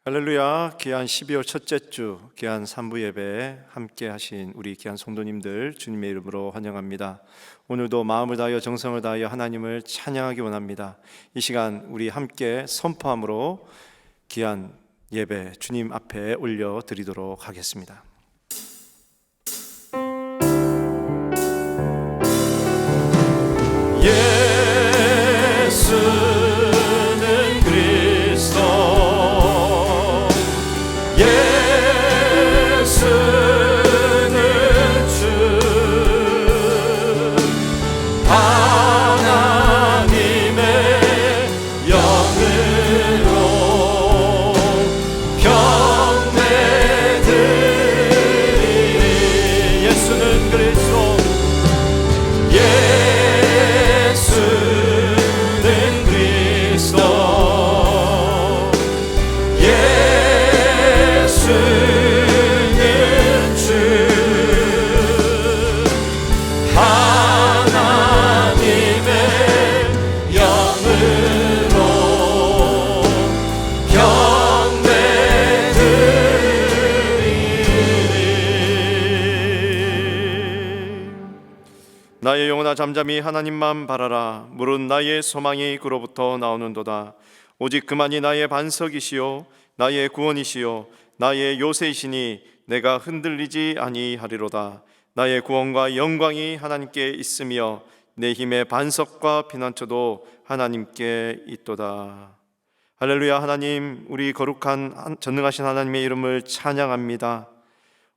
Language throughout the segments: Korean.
할렐루야. 귀한 12월 첫째 주 귀한 3부 예배에 함께 하신 우리 귀한 성도님들 주님의 이름으로 환영합니다. 오늘도 마음을 다하여 정성을 다하여 하나님을 찬양하기 원합니다. 이 시간 우리 함께 선포함으로 귀한 예배 주님 앞에 올려드리도록 하겠습니다. 예수는 그리스도, 나의 영혼아 잠잠히 하나님만 바라라. 물은 나의 소망이 그로부터 나오는도다. 오직 그만이 나의 반석이시요 나의 구원이시요 나의 요새이시니 내가 흔들리지 아니하리로다. 나의 구원과 영광이 하나님께 있으며 내 힘의 반석과 피난처도 하나님께 있도다. 할렐루야. 하나님, 우리 거룩한 전능하신 하나님의 이름을 찬양합니다.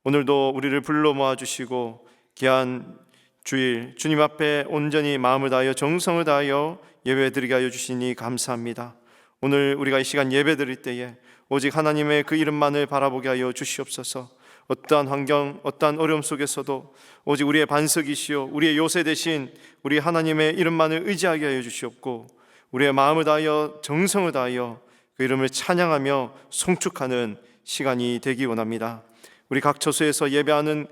오늘도 우리를 불러 모아주시고 귀한 주일 주님 앞에 온전히 마음을 다하여 정성을 다하여 예배드리게 하여 주시니 감사합니다. 오늘 우리가 이 시간 예배드릴 때에 오직 하나님의 그 이름만을 바라보게 하여 주시옵소서. 어떠한 환경, 어떠한 어려움 속에서도 오직 우리의 반석이시오 우리의 요새 되신 우리 하나님의 이름만을 의지하게 하여 주시옵고, 우리의 마음을 다하여 정성을 다하여 그 이름을 찬양하며 송축하는 시간이 되기 원합니다. 우리 각 처소에서 예배하는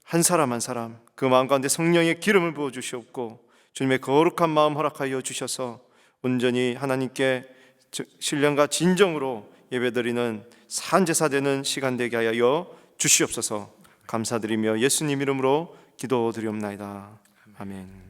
한 사람 한 사람 그 마음 가운데 성령의 기름을 부어 주시옵고, 주님의 거룩한 마음 허락하여 주셔서 온전히 하나님께 신령과 진정으로 예배드리는 산제사 되는 시간 되게 하여 주시옵소서. 감사드리며 예수님 이름으로 기도드리옵나이다. 아멘.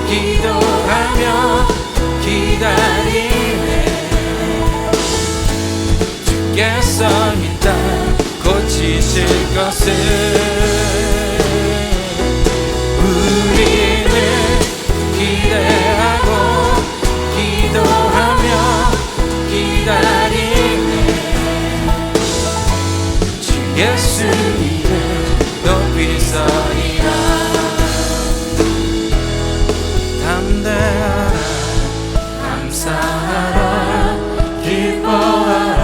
기도하며 기다리네. 주께서 이 땅 고치실 것을 우리는 기대하고 기도하며 기다리네. 주 예수 이름 높이 서리라. 담대하라, 감사하라, 기뻐하라,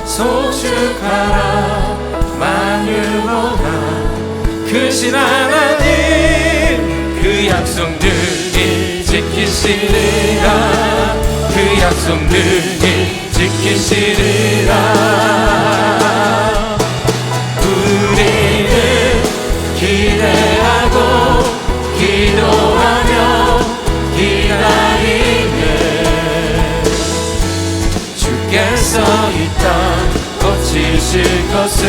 송축하라. 만유보다 크신 하나님 그 약속들이 지키시리라. 그 약속들이 지키시리라. 우리는 기대하고 기도하며 기다리네. 주께서 이 땅 고치실 것을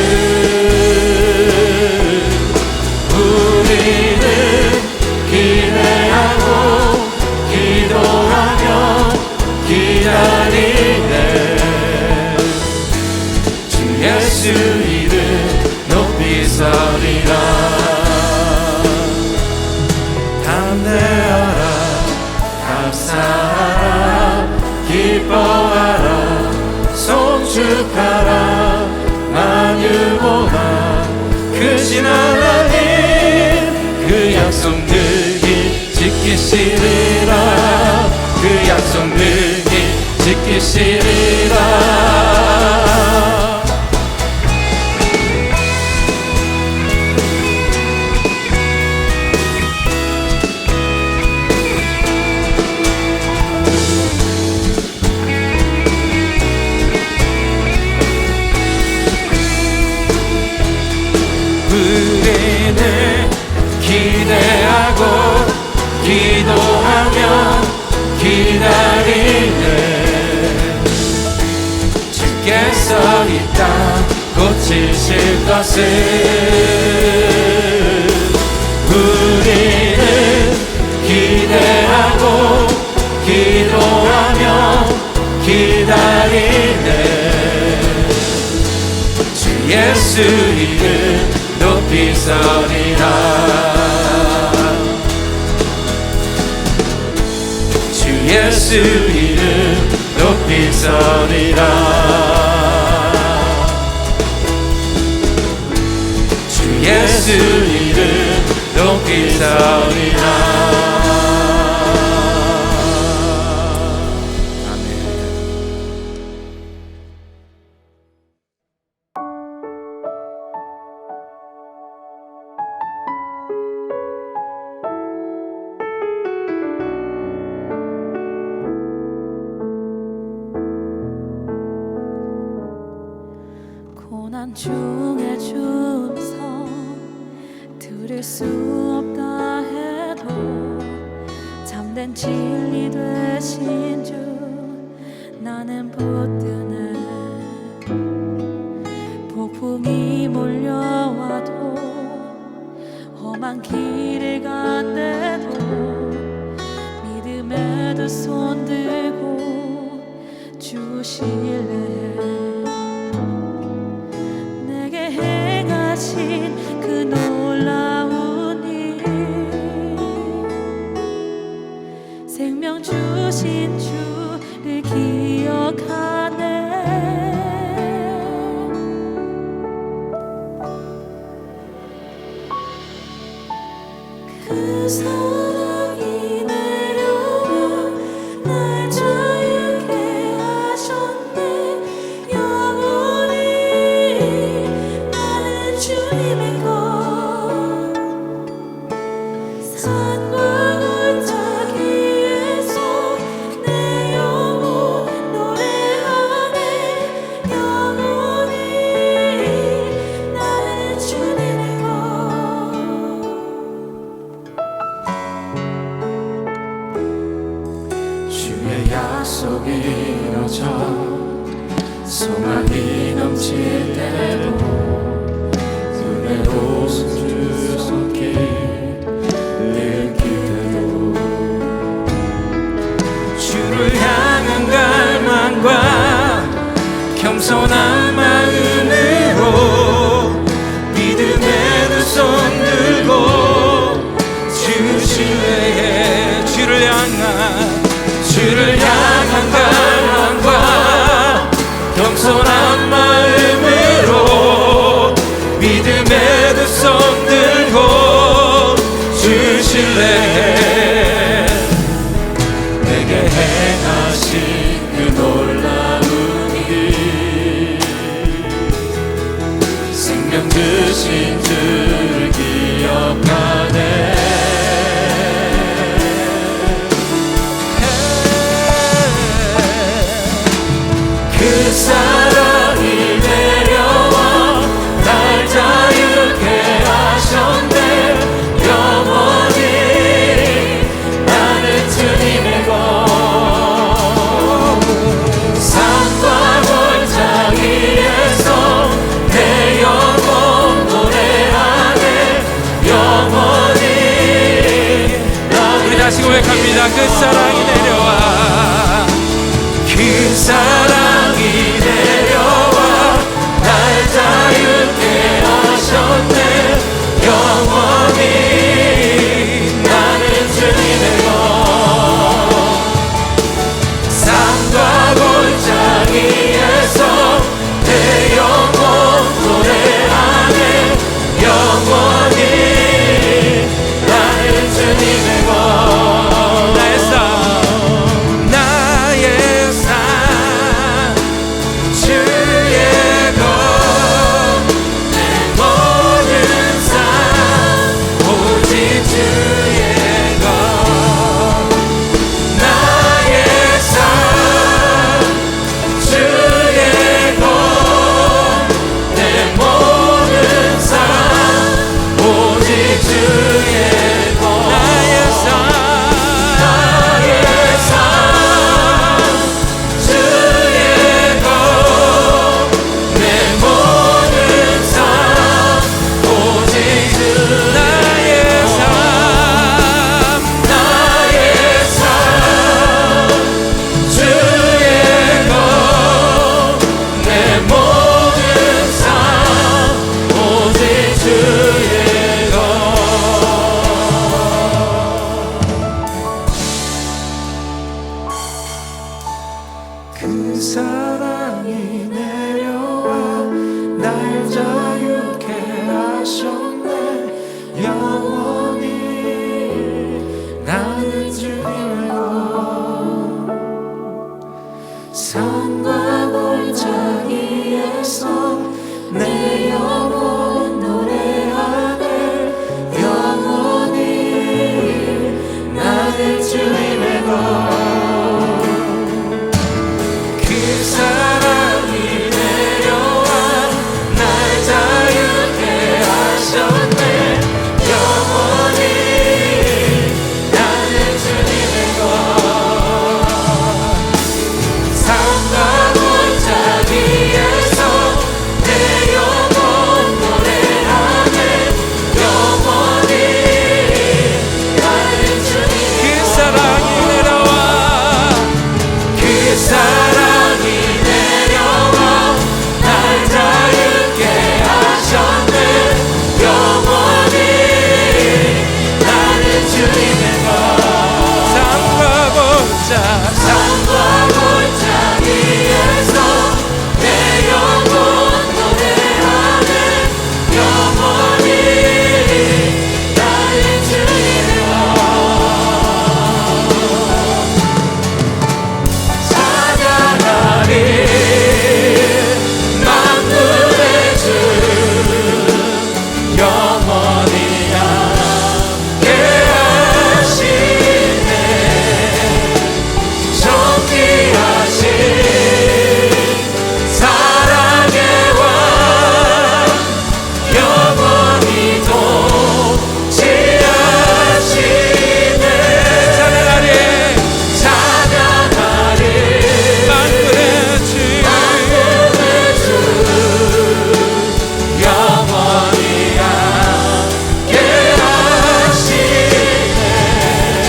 우리는 기대하고 기도하며 기다리네. 주 예수 이름 높이 서리라. 담대하라, 감사하라, 기뻐하라, 송축하라. 만유보다 크신 하나님 그 약속들이 지키시리라. 그 약속들이 지키시리라. 기대하고 기도하며 기다리네. 주께서 이 땅 고치실 것을 우리는 기대하고 기도하며 기다리네. 주 예수 이름 높이서리라. 주 예수 이름 높이서리라. 주 예수 이름 높이서리라. 고난 중에 주음성 들을 수 없다 해도 참된 진리 되신 주 나는 붙드네. 폭풍이 몰려와도 험한 길을 간대도 믿음의 두 손 들고 주실래. 행하신 그 놀라운 일 생명 주신 주를 기억하네. 그 사랑이 내려와 날 자유케 하셨네. 주님의 것 산과 골짜기에서 내 영혼 노래하네. 영원히 나는 주님의 것. 주의 약속이 이루어져 소망이 넘칠 때도 웃음 주 손길 느낄 때도 주를 향한 갈망과 겸손한 마음으로 믿음의 두 손 들고 주시네. 주를 향한 갈망과 겸손한 마음으로 믿음의 두 손 들고 주실래. 내게 행하신 그 놀라운 일 생명 주신 주를 기억하네. 그 사랑이 내려와 날 자유케 하셨네. 영원히 나는 주님의 것 산과 골짜기에서 내 영혼 노래하네. 영원히 우리 다시 고백합니다. 그 사랑이 내려와 그 사랑이 내려와 날 자유케 하셨네. 영원히 나는 주님의 것 산과 골짜기에서 내 영혼 노래하네. 영원히 나는 주님의 것 나의 삶 주님의 그 사랑이 내려와 날 자유케 하셨네. 영원히 나는 주님의 삶과 골짜기에서 내 영혼 노래하네. 영원히 나는 주님의 그 사랑이 내려와 그 사랑이 내려와 날 자유케 하셨네. 영원히 나는 주님의 삶과 골짜기에서 내 영혼 노래하네. 영원히 나는 주님의 찬양하리. 만물의 주 영원히 함께 하시네. 존귀하신 사랑의 왕 영원히 통치하시네. 찬양하리 만물의 주 영원히 함께 하시네.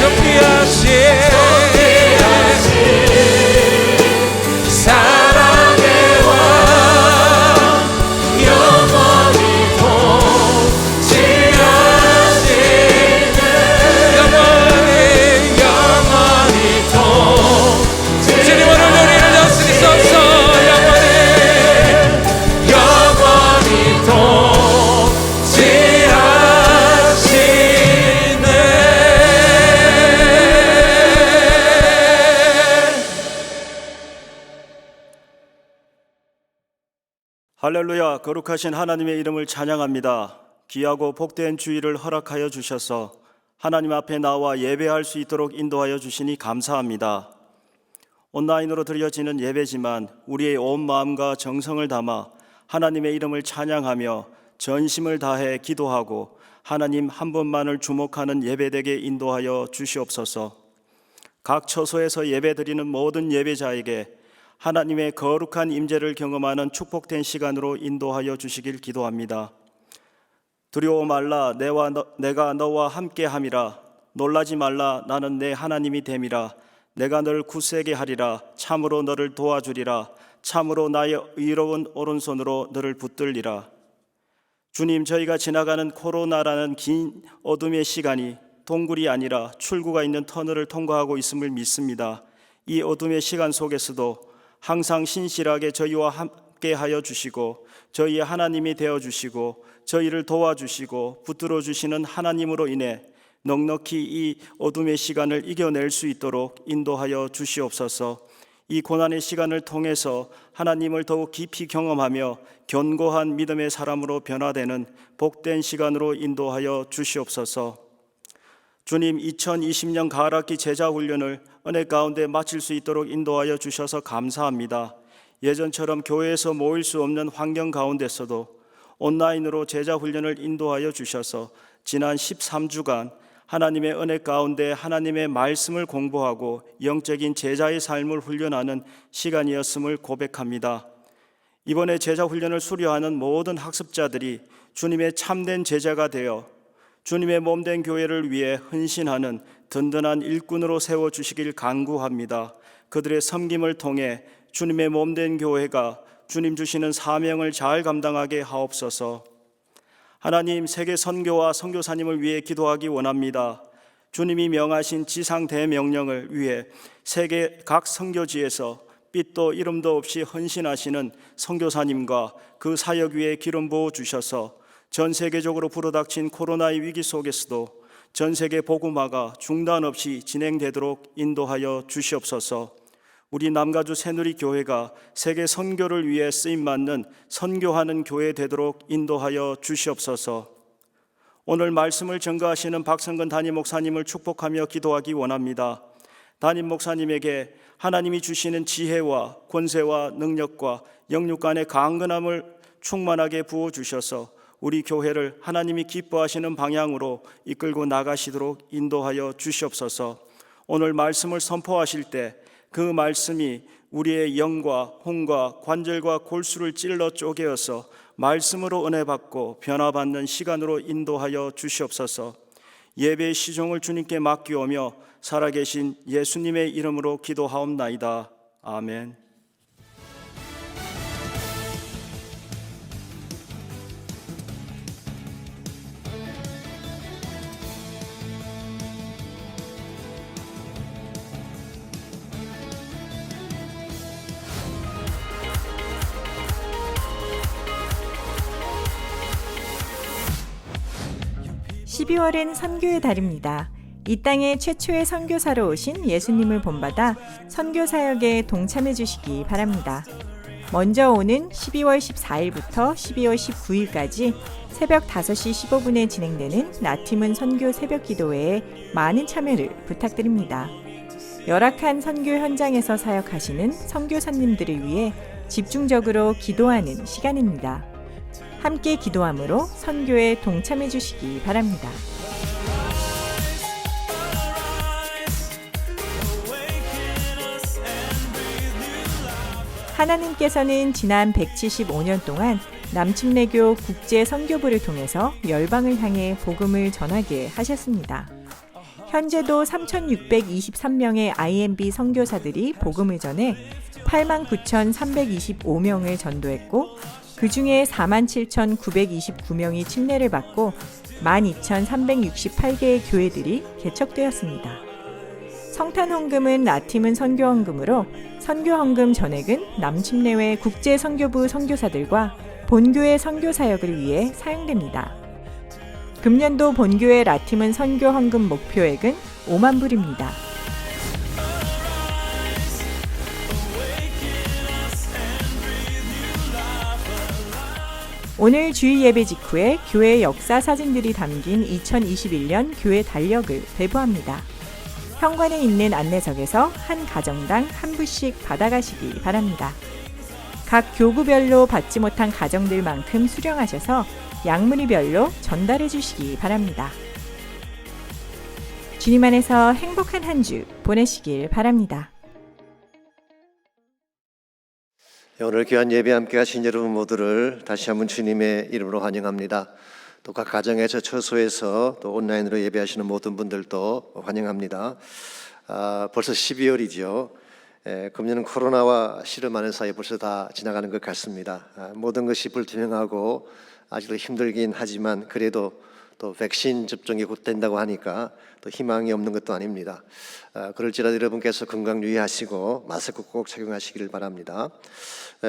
존귀하신 사랑의 왕 영원히 통치하시네. 영원히 통치하시네. 주님 오늘 우리를 다스리소서. 영원히 할렐루야. 거룩하신 하나님의 이름을 찬양합니다. 귀하고 복된 주일을 허락하여 주셔서 하나님 앞에 나와 예배할 수 있도록 인도하여 주시니 감사합니다. 온라인으로 드려지는 예배지만 우리의 온 마음과 정성을 담아 하나님의 이름을 찬양하며 전심을 다해 기도하고 하나님 한 분만을 주목하는 예배되게 인도하여 주시옵소서. 각 처소에서 예배드리는 모든 예배자에게 하나님의 거룩한 임재를 경험하는 축복된 시간으로 인도하여 주시길 기도합니다. 두려워 말라. 내가 너와 함께함이라. 놀라지 말라. 나는 내 하나님이 됨이라. 내가 너를 굳세게 하리라. 참으로 너를 도와주리라. 참으로 나의 의로운 오른손으로 너를 붙들리라. 주님, 저희가 지나가는 코로나라는 긴 어둠의 시간이 동굴이 아니라 출구가 있는 터널을 통과하고 있음을 믿습니다. 이 어둠의 시간 속에서도 항상 신실하게 저희와 함께하여 주시고 저희의 하나님이 되어주시고 저희를 도와주시고 붙들어 주시는 하나님으로 인해 넉넉히 이 어둠의 시간을 이겨낼 수 있도록 인도하여 주시옵소서. 이 고난의 시간을 통해서 하나님을 더욱 깊이 경험하며 견고한 믿음의 사람으로 변화되는 복된 시간으로 인도하여 주시옵소서. 주님, 2020년 가을학기 제자훈련을 은혜 가운데 마칠 수 있도록 인도하여 주셔서 감사합니다. 예전처럼 교회에서 모일 수 없는 환경 가운데서도 온라인으로 제자훈련을 인도하여 주셔서 지난 13주간 하나님의 은혜 가운데 하나님의 말씀을 공부하고 영적인 제자의 삶을 훈련하는 시간이었음을 고백합니다. 이번에 제자훈련을 수료하는 모든 학습자들이 주님의 참된 제자가 되어 주님의 몸된 교회를 위해 헌신하는 든든한 일꾼으로 세워주시길 간구합니다. 그들의 섬김을 통해 주님의 몸된 교회가 주님 주시는 사명을 잘 감당하게 하옵소서. 하나님, 세계 선교와 선교사님을 위해 기도하기 원합니다. 주님이 명하신 지상 대명령을 위해 세계 각 선교지에서 빛도 이름도 없이 헌신하시는 선교사님과 그 사역 위에 기름 부어 주셔서 전 세계적으로 불어닥친 코로나의 위기 속에서도 전 세계 복음화가 중단 없이 진행되도록 인도하여 주시옵소서. 우리 남가주 새누리교회가 세계 선교를 위해 쓰임받는 선교하는 교회 되도록 인도하여 주시옵소서. 오늘 말씀을 증거하시는 박성근 담임 목사님을 축복하며 기도하기 원합니다. 담임 목사님에게 하나님이 주시는 지혜와 권세와 능력과 영육 간의 강건함을 충만하게 부어주셔서 우리 교회를 하나님이 기뻐하시는 방향으로 이끌고 나가시도록 인도하여 주시옵소서. 오늘 말씀을 선포하실 때 그 말씀이 우리의 영과 혼과 관절과 골수를 찔러 쪼개어서 말씀으로 은혜 받고 변화받는 시간으로 인도하여 주시옵소서. 예배의 시종을 주님께 맡기오며 살아계신 예수님의 이름으로 기도하옵나이다. 아멘. (12월은) 선교의 달입니다. 이 땅에 최초의 선교사로 오신 예수님을 본받아 선교 사역에 동참해 주시기 바랍니다. 먼저 오는 12월 14일부터 12월 19일까지 새벽 5시 15분에 진행되는 나팀은 선교 새벽 기도회에 많은 참여를 부탁드립니다. 열악한 선교 현장에서 사역하시는 선교사님들을 위해 집중적으로 기도하는 시간입니다. 함께 기도함으로 선교에 동참해 주시기 바랍니다. 하나님께서는 지난 175년 동안 남침례교 국제선교부를 통해서 열방을 향해 복음을 전하게 하셨습니다. 현재도 3,623명의 IMB 선교사들이 복음을 전해 89,325명을 전도했고 그 중에 47,929명이 침례를 받고 12,368개의 교회들이 개척되었습니다. 성탄헌금은 나팀은 선교헌금으로 선교헌금 전액은 남침례회 국제선교부 선교사들과 본교회 선교사역을 위해 사용됩니다. 금년도 본교회 나팀은 선교헌금 목표액은 5만 불입니다. 오늘 주일 예배 직후에 교회 역사 사진들이 담긴 2021년 교회 달력을 배부합니다. 현관에 있는 안내석에서 한 가정당 한 부씩 받아가시기 바랍니다. 각 교구별로 받지 못한 가정들만큼 수령하셔서 양무리별로 전달해 주시기 바랍니다. 주님 안에서 행복한 한 주 보내시길 바랍니다. 오늘 귀한 예배 함께 하신 여러분 모두를 다시 한번 주님의 이름으로 환영합니다. 또 각 가정에서 처소에서 또 온라인으로 예배하시는 모든 분들도 환영합니다. 벌써 12월이죠. 금년은 코로나와 씨름하는 사이 벌써 다 지나가는 것 같습니다. 모든 것이 불투명하고 아직도 힘들긴 하지만 그래도 또 백신 접종이 곧 된다고 하니까 또 희망이 없는 것도 아닙니다. 그럴지라도 여러분께서 건강 유의하시고 마스크 꼭 착용하시기를 바랍니다.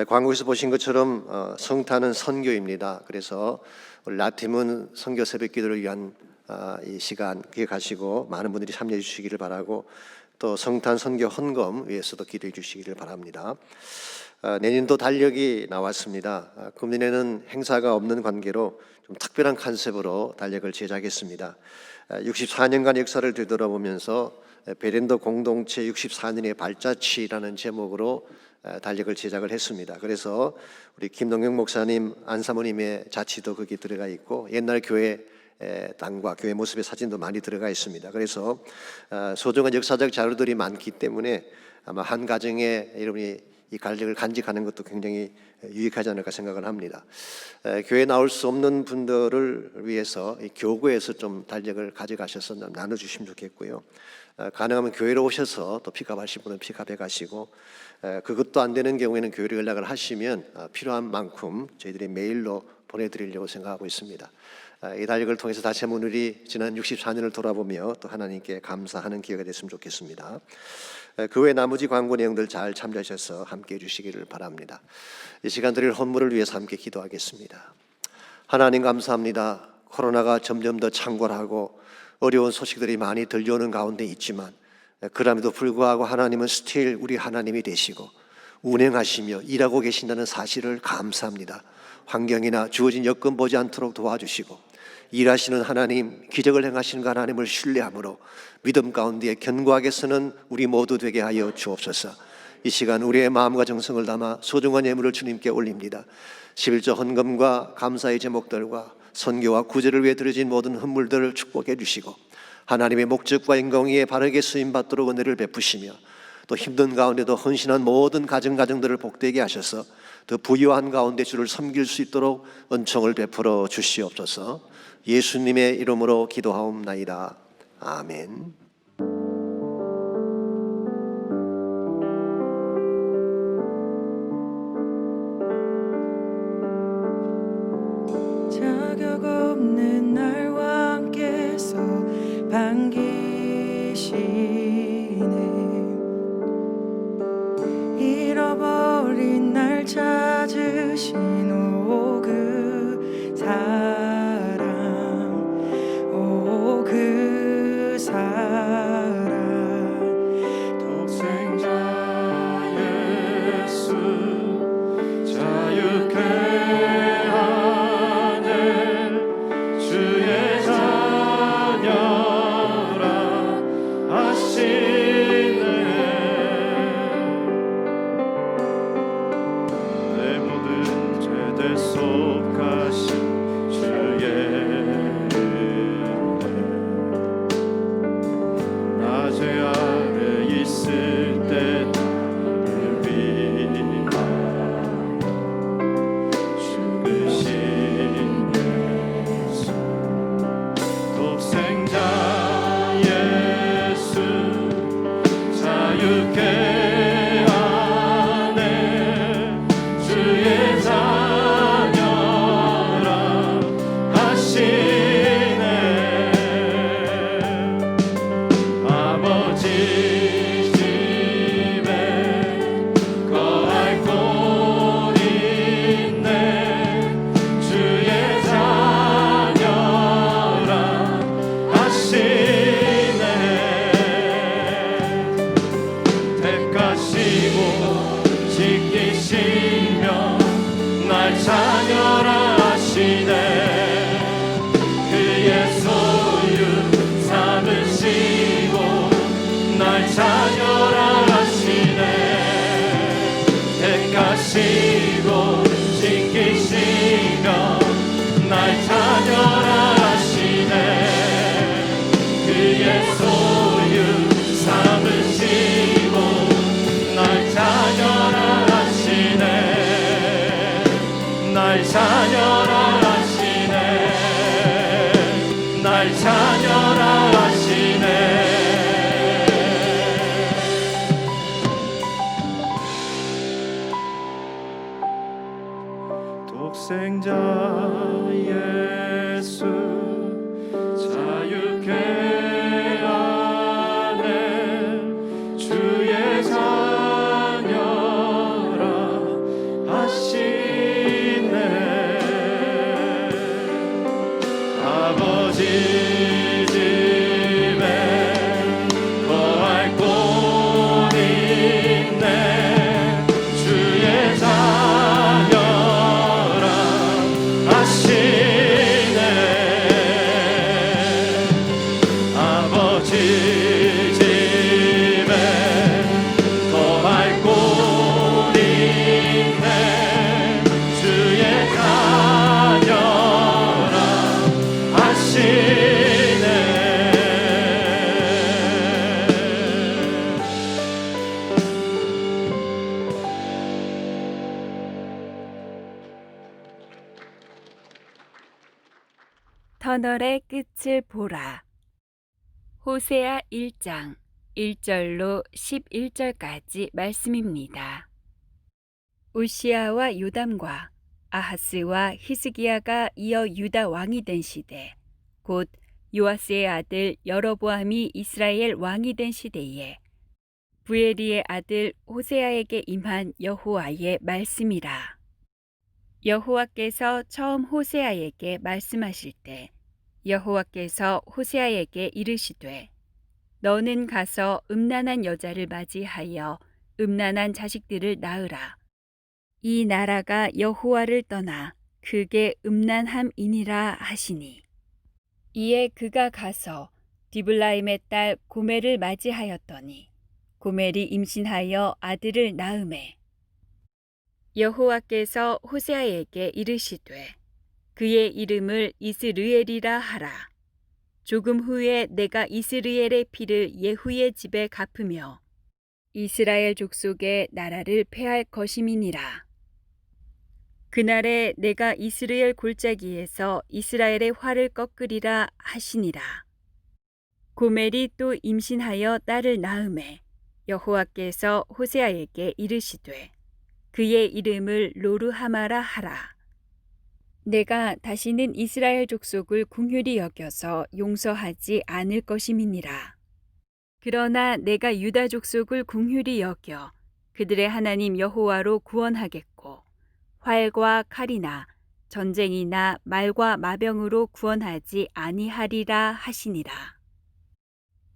광고에서 보신 것처럼 성탄은 선교입니다. 그래서 나팀은 선교 새벽 기도를 위한 이 시간 기억하시고 많은 분들이 참여해 주시기를 바라고 또 성탄 선교 헌금 위해서도 기도해 주시기를 바랍니다. 내년도 달력이 나왔습니다. 금년에는 행사가 없는 관계로 좀 특별한 컨셉으로 달력을 제작했습니다. 64년간 역사를 되돌아보면서 베렌더 공동체 64년의 발자취라는 제목으로 달력을 제작을 했습니다. 그래서 우리 김동영 목사님, 안사모님의 자취도 거기 들어가 있고 옛날 교회 당과 교회 모습의 사진도 많이 들어가 있습니다. 그래서 소중한 역사적 자료들이 많기 때문에 아마 한 가정에 여러분이 이 달력을 간직하는 것도 굉장히 유익하지 않을까 생각을 합니다. 교회에 나올 수 없는 분들을 위해서 이 교구에서 좀 달력을 가져가셔서 나눠주시면 좋겠고요. 가능하면 교회로 오셔서 또 픽업하실 분은 픽업해 가시고 그것도 안 되는 경우에는 교회로 연락을 하시면 필요한 만큼 저희들이 메일로 보내드리려고 생각하고 있습니다. 이 달력을 통해서 다시 한번 우리 지난 64년을 돌아보며 또 하나님께 감사하는 기회가 됐으면 좋겠습니다. 그 외 나머지 광고 내용들 잘 참조하셔서 함께해 주시기를 바랍니다. 이 시간 드릴 헌물을 위해서 함께 기도하겠습니다. 하나님 감사합니다. 코로나가 점점 더 창궐하고 어려운 소식들이 많이 들려오는 가운데 있지만 그럼에도 불구하고 하나님은 스틸 우리 하나님이 되시고 운행하시며 일하고 계신다는 사실을 감사합니다. 환경이나 주어진 여건 보지 않도록 도와주시고 일하시는 하나님, 기적을 행하시는 그 하나님을 신뢰함으로 믿음 가운데 견고하게 서는 우리 모두 되게 하여 주옵소서. 이 시간 우리의 마음과 정성을 담아 소중한 예물을 주님께 올립니다. 11조 헌금과 감사의 제목들과 선교와 구제를 위해 드려진 모든 헌물들을 축복해 주시고 하나님의 목적과 인공위에 바르게 쓰임받도록 은혜를 베푸시며 또 힘든 가운데도 헌신한 모든 가정들을 복되게 하셔서 더 부유한 가운데 주를 섬길 수 있도록 은총을 베풀어 주시옵소서. 예수님의 이름으로 기도하옵나이다. 아멘. 자격 없는 날와 함께서 반기시네. 잃어버린 날 찾으신 오 그 사랑, 오 그 사랑. 독생자 예수 자유케 하네. 주의 자녀라 하시네. 내 모든 죄대 속하신 주의 은혜 나 죄 아래 있을 때 나를 위하여 죽으신 예수 독생자 예수 자유케 하네. 주의 자녀라 하시네. 아버지 집에 거할 곳 있네. 주의 자녀라 하시네. 택하시고 지키시며 날 자녀라 하시네. 그의 소유 삼으시고 날 자녀라 하시네. 택하시고 지키시며 날 자녀라 하시네. 그의 소유 삼으시고 날 자녀라 하시네. 날 자녀라 하시네. 날 자녀라 하시네. 독생자 예수 자유케 하네. 주의 자녀라 하시네. 아버지 집에 거할 곳 있네. 주의 자녀라 하시네. 아버지 집에 거할 곳 있네. 주의 자녀라 하시네. 터널의 끝을 보라. 호세아 1장 1절로 11절까지 말씀입니다. 우시아와 요담과 아하스와 히스기야가 이어 유다 왕이 된 시대, 곧 요아스의 아들 여로보암이 이스라엘 왕이 된 시대에 부에리의 아들 호세아에게 임한 여호와의 말씀이라. 여호와께서 처음 호세아에게 말씀하실 때 여호와께서 호세아에게 이르시되 너는 가서 음란한 여자를 맞이하여 음란한 자식들을 낳으라. 이 나라가 여호와를 떠나 그게 음란함이니라 하시니 이에 그가 가서 디블라임의 딸 고멜을 맞이하였더니 고멜이 임신하여 아들을 낳으매 여호와께서 호세아에게 이르시되 그의 이름을 이스르엘이라 하라. 조금 후에 내가 이스라엘의 피를 예후의 집에 갚으며 이스라엘 족속의 나라를 폐할 것임이니라. 그날에 내가 이스라엘 골짜기에서 이스라엘의 활을 꺾으리라 하시니라. 고멜이 또 임신하여 딸을 낳으매 여호와께서 호세아에게 이르시되 그의 이름을 로르하마라 하라. 내가 다시는 이스라엘 족속을 긍휼히 여겨서 용서하지 않을 것임이니라. 그러나 내가 유다 족속을 긍휼히 여겨 그들의 하나님 여호와로 구원하겠고 활과 칼이나 전쟁이나 말과 마병으로 구원하지 아니하리라 하시니라.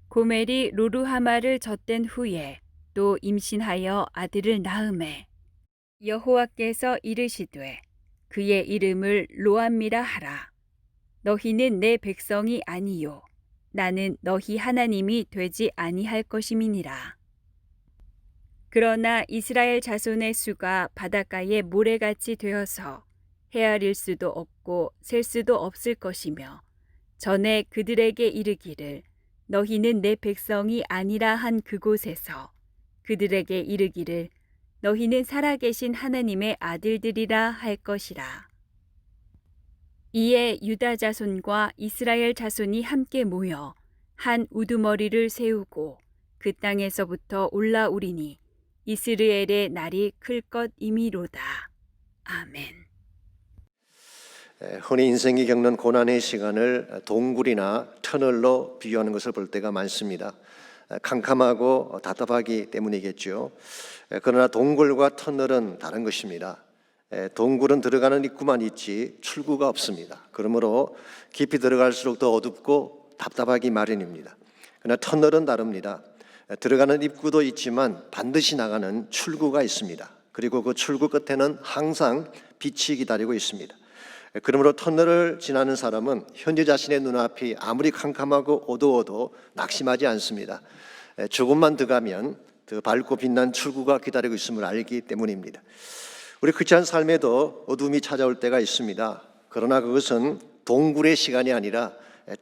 고멜이 로르하마를 젖된 후에 또 임신하여 아들을 낳으매 여호와께서 이르시되 그의 이름을 로암미라 하라. 너희는 내 백성이 아니요 나는 너희 하나님이 되지 아니할 것임이니라. 그러나 이스라엘 자손의 수가 바닷가의 모래같이 되어서 헤아릴 수도 없고 셀 수도 없을 것이며 전에 그들에게 이르기를 너희는 내 백성이 아니라 한 그곳에서 그들에게 이르기를 너희는 살아계신 하나님의 아들들이라 할 것이라. 이에 유다 자손과 이스라엘 자손이 함께 모여 한 우두머리를 세우고 그 땅에서부터 올라오리니 이스라엘의 날이 클 것임이로다. 아멘. 흔히 인생이 겪는 고난의 시간을 동굴이나 터널로 비유하는 것을 볼 때가 많습니다. 캄캄하고 답답하기 때문이겠죠. 그러나 동굴과 터널은 다른 것입니다. 동굴은 들어가는 입구만 있지 출구가 없습니다. 그러므로 깊이 들어갈수록 더 어둡고 답답하기 마련입니다. 그러나 터널은 다릅니다. 들어가는 입구도 있지만 반드시 나가는 출구가 있습니다. 그리고 그 출구 끝에는 항상 빛이 기다리고 있습니다. 그러므로 터널을 지나는 사람은 현재 자신의 눈앞이 아무리 캄캄하고 어두워도 낙심하지 않습니다. 조금만 더 가면 더 밝고 빛난 출구가 기다리고 있음을 알기 때문입니다. 우리 크리스찬 삶에도 어둠이 찾아올 때가 있습니다. 그러나 그것은 동굴의 시간이 아니라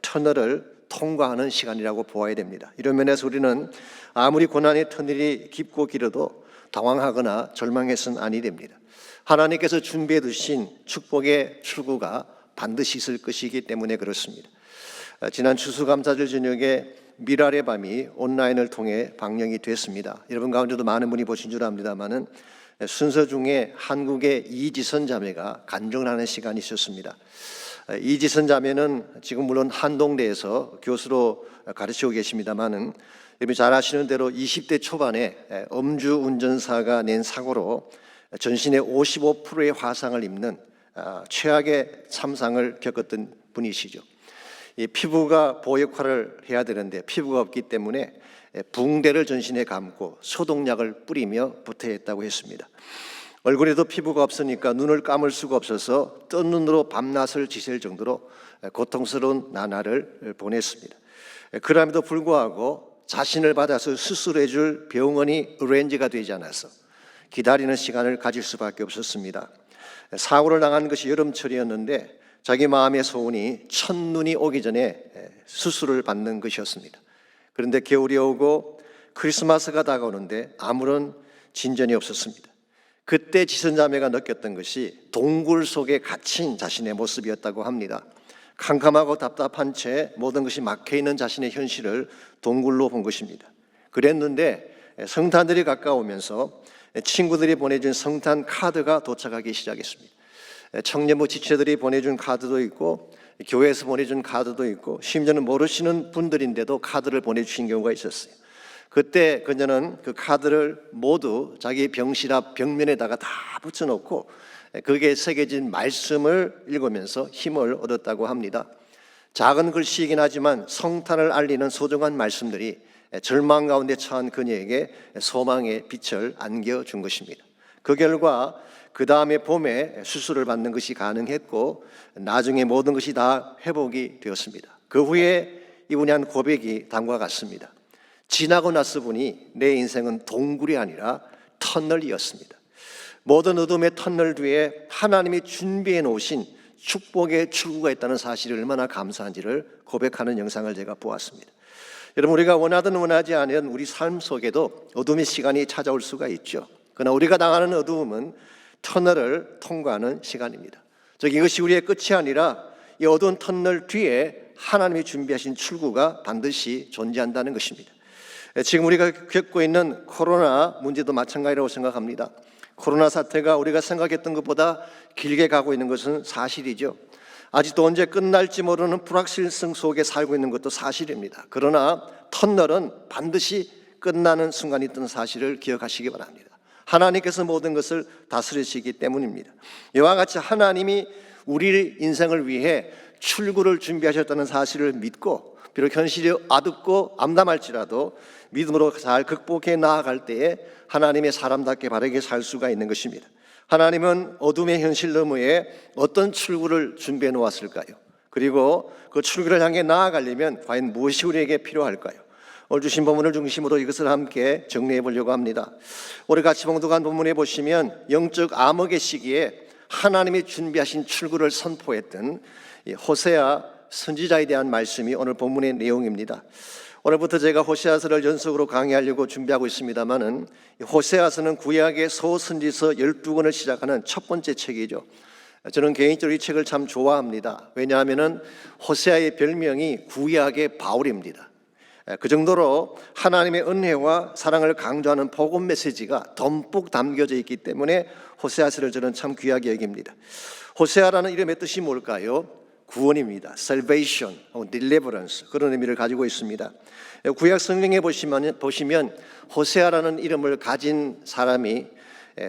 터널을 통과하는 시간이라고 보아야 됩니다. 이런 면에서 우리는 아무리 고난의 터널이 깊고 길어도 당황하거나 절망해서는 아니 됩니다. 하나님께서 준비해 두신 축복의 출구가 반드시 있을 것이기 때문에 그렇습니다. 지난 추수감사절 저녁에 미랄의 밤이 온라인을 통해 방영이 됐습니다. 여러분 가운데도 많은 분이 보신 줄 압니다만은 순서 중에 한국의 이지선 자매가 간증을 하는 시간이 있었습니다. 이지선 자매는 지금 물론 한동대에서 교수로 가르치고 계십니다만은 여러분 잘 아시는 대로 20대 초반에 음주운전사가 낸 사고로 전신의 55%의 화상을 입는 최악의 참상을 겪었던 분이시죠. 이 피부가 보호 역할을 해야 되는데 피부가 없기 때문에 붕대를 전신에 감고 소독약을 뿌리며 부태했다고 했습니다. 얼굴에도 피부가 없으니까 눈을 감을 수가 없어서 뜬 눈으로 밤낮을 지샐 정도로 고통스러운 나날을 보냈습니다. 그럼에도 불구하고 자신을 받아서 수술해 줄 병원이 어레인지가 되지 않아서 기다리는 시간을 가질 수밖에 없었습니다. 사고를 당한 것이 여름철이었는데 자기 마음의 소원이 첫눈이 오기 전에 수술을 받는 것이었습니다. 그런데 겨울이 오고 크리스마스가 다가오는데 아무런 진전이 없었습니다. 그때 지선자매가 느꼈던 것이 동굴 속에 갇힌 자신의 모습이었다고 합니다. 캄캄하고 답답한 채 모든 것이 막혀있는 자신의 현실을 동굴로 본 것입니다. 그랬는데 성탄들이 가까우면서 친구들이 보내준 성탄 카드가 도착하기 시작했습니다. 청년부 지체들이 보내준 카드도 있고 교회에서 보내준 카드도 있고 심지어는 모르시는 분들인데도 카드를 보내주신 경우가 있었어요. 그때 그녀는 그 카드를 모두 자기 병실 앞 벽면에다가 다 붙여놓고 거기에 새겨진 말씀을 읽으면서 힘을 얻었다고 합니다. 작은 글씨이긴 하지만 성탄을 알리는 소중한 말씀들이 절망 가운데 처한 그녀에게 소망의 빛을 안겨준 것입니다. 그 결과 그 다음에 봄에 수술을 받는 것이 가능했고 나중에 모든 것이 다 회복이 되었습니다. 그 후에 이분이 한 고백이 다음과 같습니다. 지나고 나서 보니 내 인생은 동굴이 아니라 터널이었습니다. 모든 어둠의 터널 뒤에 하나님이 준비해 놓으신 축복의 출구가 있다는 사실이 얼마나 감사한지를 고백하는 영상을 제가 보았습니다. 여러분, 우리가 원하든 원하지 않은 우리 삶 속에도 어둠의 시간이 찾아올 수가 있죠. 그러나 우리가 당하는 어두움은 터널을 통과하는 시간입니다. 즉 이것이 우리의 끝이 아니라 이 어두운 터널 뒤에 하나님이 준비하신 출구가 반드시 존재한다는 것입니다. 지금 우리가 겪고 있는 코로나 문제도 마찬가지라고 생각합니다. 코로나 사태가 우리가 생각했던 것보다 길게 가고 있는 것은 사실이죠. 아직도 언제 끝날지 모르는 불확실성 속에 살고 있는 것도 사실입니다. 그러나 터널은 반드시 끝나는 순간이 있다는 사실을 기억하시기 바랍니다. 하나님께서 모든 것을 다스리시기 때문입니다. 이와 같이 하나님이 우리 인생을 위해 출구를 준비하셨다는 사실을 믿고 비록 현실이 어둡고 암담할지라도 믿음으로 잘 극복해 나아갈 때에 하나님의 사람답게 바르게 살 수가 있는 것입니다. 하나님은 어둠의 현실 너머에 어떤 출구를 준비해 놓았을까요? 그리고 그 출구를 향해 나아가려면 과연 무엇이 우리에게 필요할까요? 오늘 주신 본문을 중심으로 이것을 함께 정리해 보려고 합니다. 우리 같이 봉독한 본문에 보시면 영적 암흑의 시기에 하나님이 준비하신 출구를 선포했던 호세아 선지자에 대한 말씀이 오늘 본문의 내용입니다. 오늘부터 제가 호세아서를 연속으로 강의하려고 준비하고 있습니다만은 호세아서는 구약의 소선지서 12권을 시작하는 첫 번째 책이죠. 저는 개인적으로 이 책을 참 좋아합니다. 왜냐하면 호세아의 별명이 구약의 바울입니다. 그 정도로 하나님의 은혜와 사랑을 강조하는 복음 메시지가 듬뿍 담겨져 있기 때문에 호세아서를 저는 참 귀하게 여깁니다. 호세아라는 이름의 뜻이 뭘까요? 구원입니다. Salvation, Deliverance, 그런 의미를 가지고 있습니다. 구약 성경에 보시면 호세아라는 이름을 가진 사람이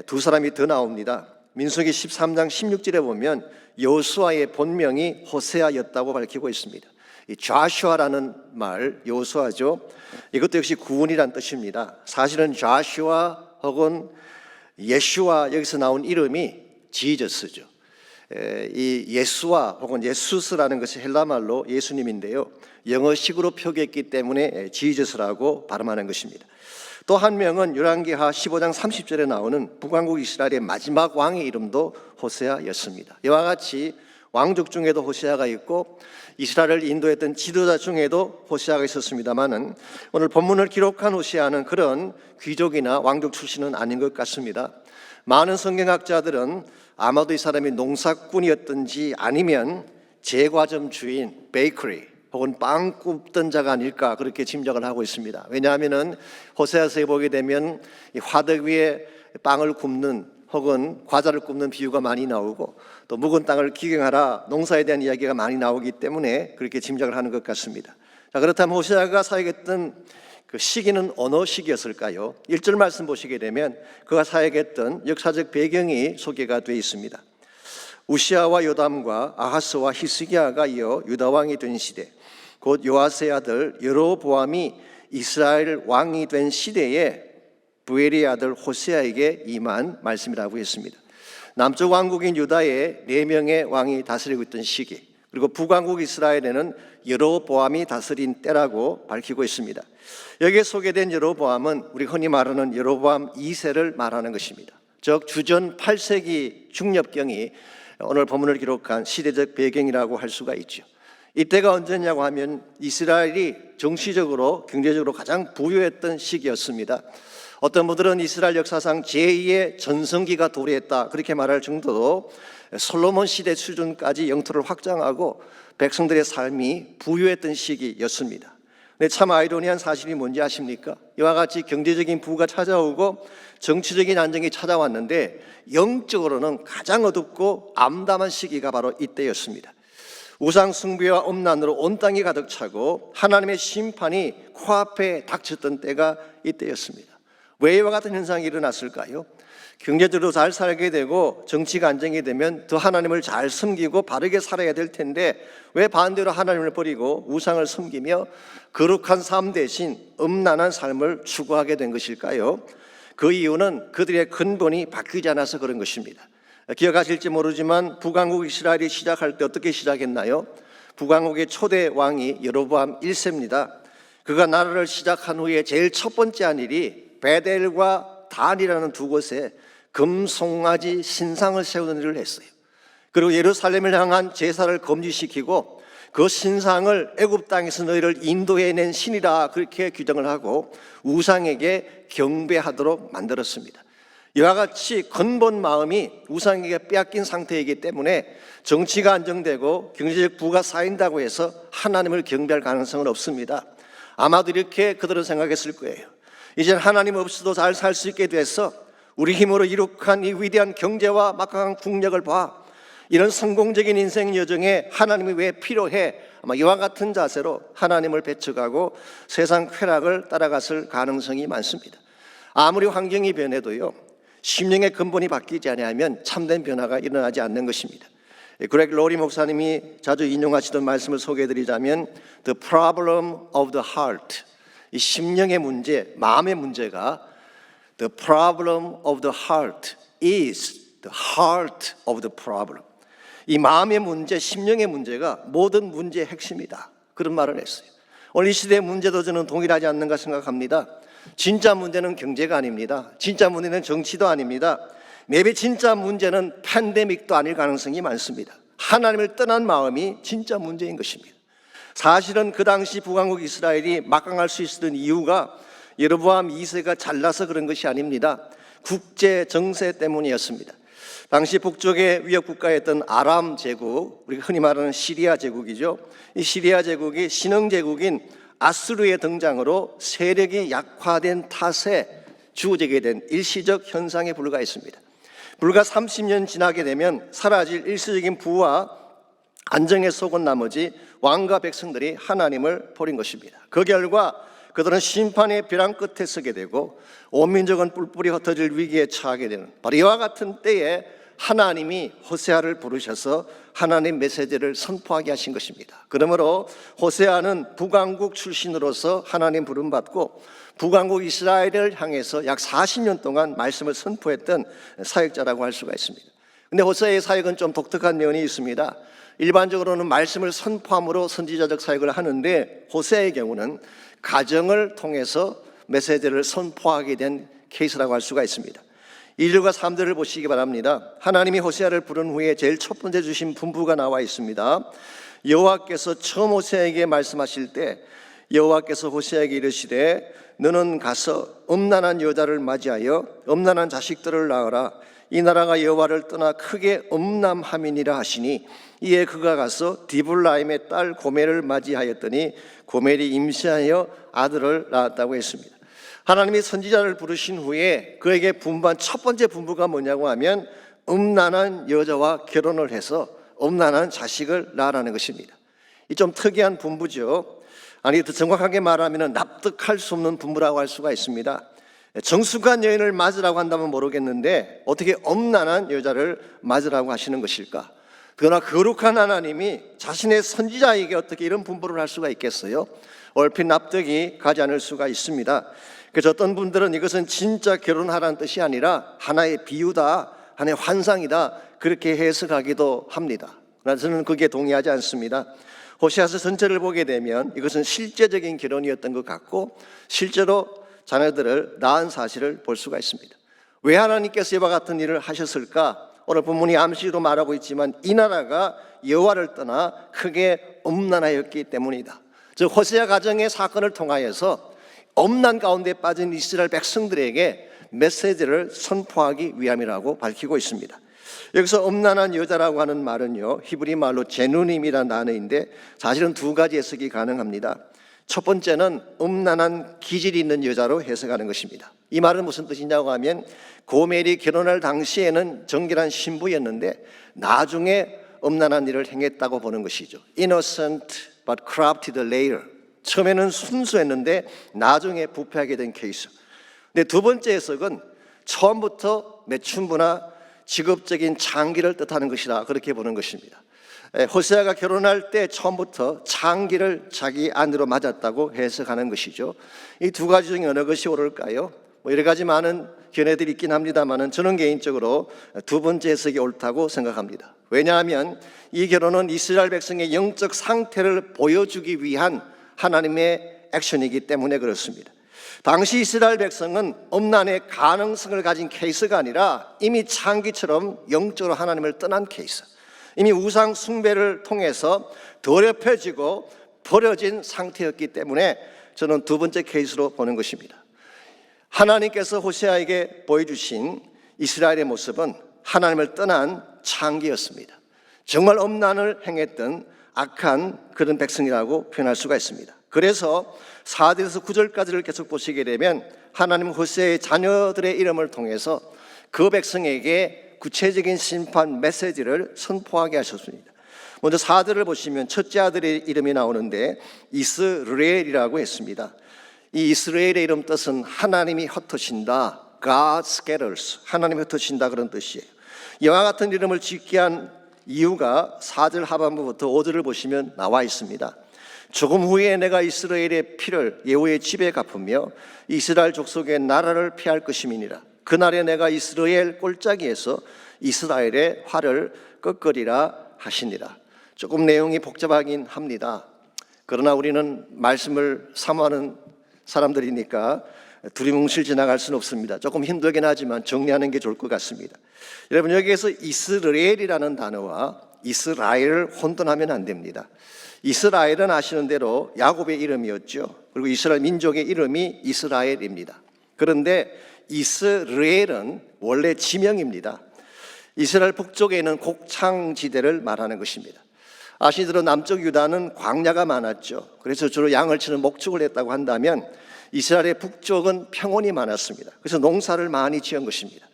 두 사람이 더 나옵니다. 민수기 13장 16절에 보면 여호수아의 본명이 호세아였다고 밝히고 있습니다. 이 좌슈아라는 말, 여호수아죠. 이것도 역시 구원이란 뜻입니다. 사실은 좌슈아 혹은 예슈아 여기서 나온 이름이 지저스죠. 이 예수와 혹은 예수스라는 것이 헬라말로 예수님인데요, 영어식으로 표기했기 때문에 지저스라고 발음하는 것입니다. 또 한 명은 열왕기하 15장 30절에 나오는 북왕국 이스라엘의 마지막 왕의 이름도 호세아였습니다. 이와 같이 왕족 중에도 호세아가 있고 이스라엘을 인도했던 지도자 중에도 호세아가 있었습니다마는 오늘 본문을 기록한 호세아는 그런 귀족이나 왕족 출신은 아닌 것 같습니다. 많은 성경학자들은 아마도 이 사람이 농사꾼이었든지 아니면 제과점 주인, 베이커리 혹은 빵 굽던 자가 아닐까 그렇게 짐작을 하고 있습니다. 왜냐하면 호세아서에 보게 되면 이 화덕 위에 빵을 굽는 혹은 과자를 굽는 비유가 많이 나오고 또 묵은 땅을 기경하라 농사에 대한 이야기가 많이 나오기 때문에 그렇게 짐작을 하는 것 같습니다. 자, 그렇다면 호세아가 사역했던 그 시기는 어느 시기였을까요? 1절 말씀 보시게 되면 그가 사역했던 역사적 배경이 소개가 되어 있습니다. 우시아와 요담과 아하스와 히스기야가 이어 유다 왕이 된 시대, 곧 요아스의 아들 여로보암이 이스라엘 왕이 된 시대에 부엘의 아들 호세아에게 임한 말씀이라고 했습니다. 남쪽 왕국인 유다에 4명의 왕이 다스리고 있던 시기, 그리고 북왕국 이스라엘에는 여로보암이 다스린 때라고 밝히고 있습니다. 여기에 소개된 여로보암은 우리 흔히 말하는 여로보암 2세를 말하는 것입니다. 즉 주전 8세기 중엽경이 오늘 본문을 기록한 시대적 배경이라고 할 수가 있죠. 이때가 언제냐고 하면 이스라엘이 정치적으로 경제적으로 가장 부유했던 시기였습니다. 어떤 분들은 이스라엘 역사상 제2의 전성기가 도래했다 그렇게 말할 정도로 솔로몬 시대 수준까지 영토를 확장하고 백성들의 삶이 부유했던 시기였습니다. 근데 참 아이러니한 사실이 뭔지 아십니까? 이와 같이 경제적인 부가 찾아오고 정치적인 안정이 찾아왔는데 영적으로는 가장 어둡고 암담한 시기가 바로 이때였습니다. 우상 숭배와 음란으로 온 땅이 가득 차고 하나님의 심판이 코앞에 닥쳤던 때가 이때였습니다. 왜 이와 같은 현상이 일어났을까요? 경제적으로 잘 살게 되고 정치가 안정이 되면 더 하나님을 잘 섬기고 바르게 살아야 될 텐데 왜 반대로 하나님을 버리고 우상을 섬기며 거룩한 삶 대신 음란한 삶을 추구하게 된 것일까요? 그 이유는 그들의 근본이 바뀌지 않아서 그런 것입니다. 기억하실지 모르지만 북왕국 이스라엘이 시작할 때 어떻게 시작했나요? 북왕국의 초대 왕이 여로보암 1세입니다. 그가 나라를 시작한 후에 제일 첫 번째 한 일이 베델과 단이라는 두 곳에 금송아지 신상을 세우는 일을 했어요. 그리고 예루살렘을 향한 제사를 금지시키고 그 신상을 애굽 땅에서 너희를 인도해낸 신이라 그렇게 규정을 하고 우상에게 경배하도록 만들었습니다. 이와 같이 근본 마음이 우상에게 빼앗긴 상태이기 때문에 정치가 안정되고 경제적 부가 쌓인다고 해서 하나님을 경배할 가능성은 없습니다. 아마도 이렇게 그들은 생각했을 거예요. 이젠 하나님 없이도 잘 살 수 있게 돼서 우리 힘으로 이룩한 이 위대한 경제와 막강한 국력을 봐, 이런 성공적인 인생 여정에 하나님이 왜 필요해? 아마 이와 같은 자세로 하나님을 배척하고 세상 쾌락을 따라갔을 가능성이 많습니다. 아무리 환경이 변해도요, 심령의 근본이 바뀌지 않으면 참된 변화가 일어나지 않는 것입니다. 그렉 로리 목사님이 자주 인용하시던 말씀을 소개해드리자면 The problem of the heart, 이 심령의 문제, 마음의 문제가 The problem of the heart is the heart of the problem. 이 마음의 문제, 심령의 문제가 모든 문제의 핵심이다, 그런 말을 했어요. 오늘 이 시대의 문제도 저는 동일하지 않는가 생각합니다. 진짜 문제는 경제가 아닙니다. 진짜 문제는 정치도 아닙니다. maybe 진짜 문제는 팬데믹도 아닐 가능성이 많습니다. 하나님을 떠난 마음이 진짜 문제인 것입니다. 사실은 그 당시 북왕국 이스라엘이 막강할 수 있었던 이유가 여로보암 2세가 잘나서 그런 것이 아닙니다. 국제 정세 때문이었습니다. 당시 북쪽의 위협 국가였던 아람 제국, 우리가 흔히 말하는 시리아 제국이죠. 이 시리아 제국이 신흥 제국인 아수르의 등장으로 세력이 약화된 탓에 주어지게 된 일시적 현상에 불과했습니다. 불과 30년 지나게 되면 사라질 일시적인 부와 안정에 속은 나머지 왕과 백성들이 하나님을 버린 것입니다. 그 결과 그들은 심판의 벼랑 끝에 서게 되고 온 민족은 뿔뿔이 흩어질 위기에 처하게 되는, 바로 이와 같은 때에 하나님이 호세아를 부르셔서 하나님 메시지를 선포하게 하신 것입니다. 그러므로 호세아는 북왕국 출신으로서 하나님 부름받고 북왕국 이스라엘을 향해서 약 40년 동안 말씀을 선포했던 사역자라고 할 수가 있습니다. 근데 호세아의 사역은 좀 독특한 면이 있습니다. 일반적으로는 말씀을 선포함으로 선지자적 사역을 하는데 호세아의 경우는 가정을 통해서 메시지를 선포하게 된 케이스라고 할 수가 있습니다. 1절과 3절을 보시기 바랍니다. 하나님이 호세아를 부른 후에 제일 첫 번째 주신 분부가 나와 있습니다. 여호와께서 처음 호세아에게 말씀하실 때 여호와께서 호세아에게 이르시되 너는 가서 음란한 여자를 맞이하여 음란한 자식들을 낳으라. 이 나라가 여호와를 떠나 크게 음란함이니라 하시니 이에 그가 가서 디블라임의 딸 고멜을 맞이하였더니 고멜이 임신하여 아들을 낳았다고 했습니다. 하나님이 선지자를 부르신 후에 그에게 분부한 첫 번째 분부가 뭐냐고 하면 음란한 여자와 결혼을 해서 음란한 자식을 낳으라는 것입니다. 이 좀 특이한 분부죠. 아니 더 정확하게 말하면 납득할 수 없는 분부라고 할 수가 있습니다. 정숙한 여인을 맞으라고 한다면 모르겠는데 어떻게 음란한 여자를 맞으라고 하시는 것일까? 그러나 거룩한 하나님이 자신의 선지자에게 어떻게 이런 분부를 할 수가 있겠어요? 얼핏 납득이 가지 않을 수가 있습니다. 그래서 어떤 분들은 이것은 진짜 결혼하라는 뜻이 아니라 하나의 비유다, 하나의 환상이다, 그렇게 해석하기도 합니다. 그러나 저는 그게 동의하지 않습니다. 호세아서 전체를 보게 되면 이것은 실제적인 결혼이었던 것 같고 실제로 자녀들을 낳은 사실을 볼 수가 있습니다. 왜 하나님께서 이와 같은 일을 하셨을까? 오늘 본문이 암시로 말하고 있지만 이 나라가 여호와를 떠나 크게 음란하였기 때문이다. 즉 호세아 가정의 사건을 통하여서 음란 가운데 빠진 이스라엘 백성들에게 메시지를 선포하기 위함이라고 밝히고 있습니다. 여기서 음란한 여자라고 하는 말은요, 히브리 말로 제누님이라는 단어인데 사실은 두 가지 해석이 가능합니다. 첫 번째는 음란한 기질이 있는 여자로 해석하는 것입니다. 이 말은 무슨 뜻이냐고 하면 고멜이 결혼할 당시에는 정결한 신부였는데 나중에 음란한 일을 행했다고 보는 것이죠. Innocent but corrupted later. 처음에는 순수했는데 나중에 부패하게 된 케이스. 근데 두 번째 해석은 처음부터 매춘부나 직업적인 장기를 뜻하는 것이다, 그렇게 보는 것입니다. 호세아가 결혼할 때 처음부터 장기를 자기 아내로 맞았다고 해석하는 것이죠. 이 두 가지 중에 어느 것이 옳을까요? 뭐 여러 가지 많은 견해들이 있긴 합니다만은 저는 개인적으로 두 번째 해석이 옳다고 생각합니다. 왜냐하면 이 결혼은 이스라엘 백성의 영적 상태를 보여주기 위한 하나님의 액션이기 때문에 그렇습니다. 당시 이스라엘 백성은 음란의 가능성을 가진 케이스가 아니라 이미 창기처럼 영적으로 하나님을 떠난 케이스, 이미 우상 숭배를 통해서 더럽혀지고 버려진 상태였기 때문에 저는 두 번째 케이스로 보는 것입니다. 하나님께서 호세아에게 보여주신 이스라엘의 모습은 하나님을 떠난 창기였습니다. 정말 음란을 행했던 악한 그런 백성이라고 표현할 수가 있습니다. 그래서 4절에서 9절까지를 계속 보시게 되면 하나님 호세아의 자녀들의 이름을 통해서 그 백성에게 구체적인 심판 메시지를 선포하게 하셨습니다. 먼저 4절을 보시면 첫째 아들의 이름이 나오는데 이스라엘이라고 했습니다. 이 이스라엘의 이름 뜻은 하나님이 흩으신다, God scatters, 하나님이 흩으신다 그런 뜻이에요. 이와 같은 이름을 짓게 한 이유가 4절 하반부부터 5절을 보시면 나와 있습니다. 조금 후에 내가 이스라엘의 피를 예후의 집에 갚으며 이스라엘 족속의 나라를 피할 것임이니라. 그날에 내가 이스라엘 꼴짜기에서 이스라엘의 활을 꺾으리라 하시니라. 조금 내용이 복잡하긴 합니다. 그러나 우리는 말씀을 사모하는 사람들이니까 두리뭉실 지나갈 수는 없습니다. 조금 힘들긴 하지만 정리하는 게 좋을 것 같습니다. 여러분, 여기에서 이스라엘이라는 단어와 이스라엘을 혼돈하면 안 됩니다. 이스라엘은 아시는 대로 야곱의 이름이었죠. 그리고 이스라엘 민족의 이름이 이스라엘입니다. 그런데 이스라엘은 원래 지명입니다. 이스라엘 북쪽에 있는 곡창지대를 말하는 것입니다. 아시는 대로 남쪽 유다는 광야가 많았죠. 그래서 주로 양을 치는 목축을 했다고 한다면 이스라엘의 북쪽은 평원이 많았습니다. 그래서 농사를 많이 지은 것입니다.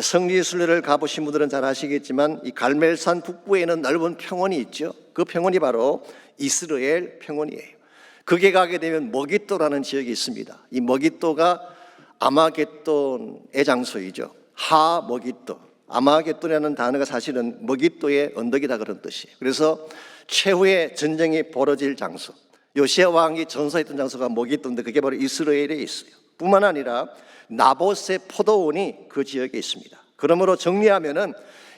성지순례를 가보신 분들은 잘 아시겠지만 이 갈멜산 북부에는 넓은 평원이 있죠. 그 평원이 바로 이스라엘 평원이에요. 거기에 가게 되면 머깃도라는 지역이 있습니다. 이 머깃도가 아마겟돈의 장소이죠. 하머깃도, 아마겟돈이라는 단어가 사실은 머깃도의 언덕이다 그런 뜻이에요. 그래서 최후의 전쟁이 벌어질 장소, 요시야 왕이 전사했던 장소가 머깃도인데 그게 바로 이스라엘에 있어요. 뿐만 아니라 나봇의 포도원이 그 지역에 있습니다. 그러므로 정리하면은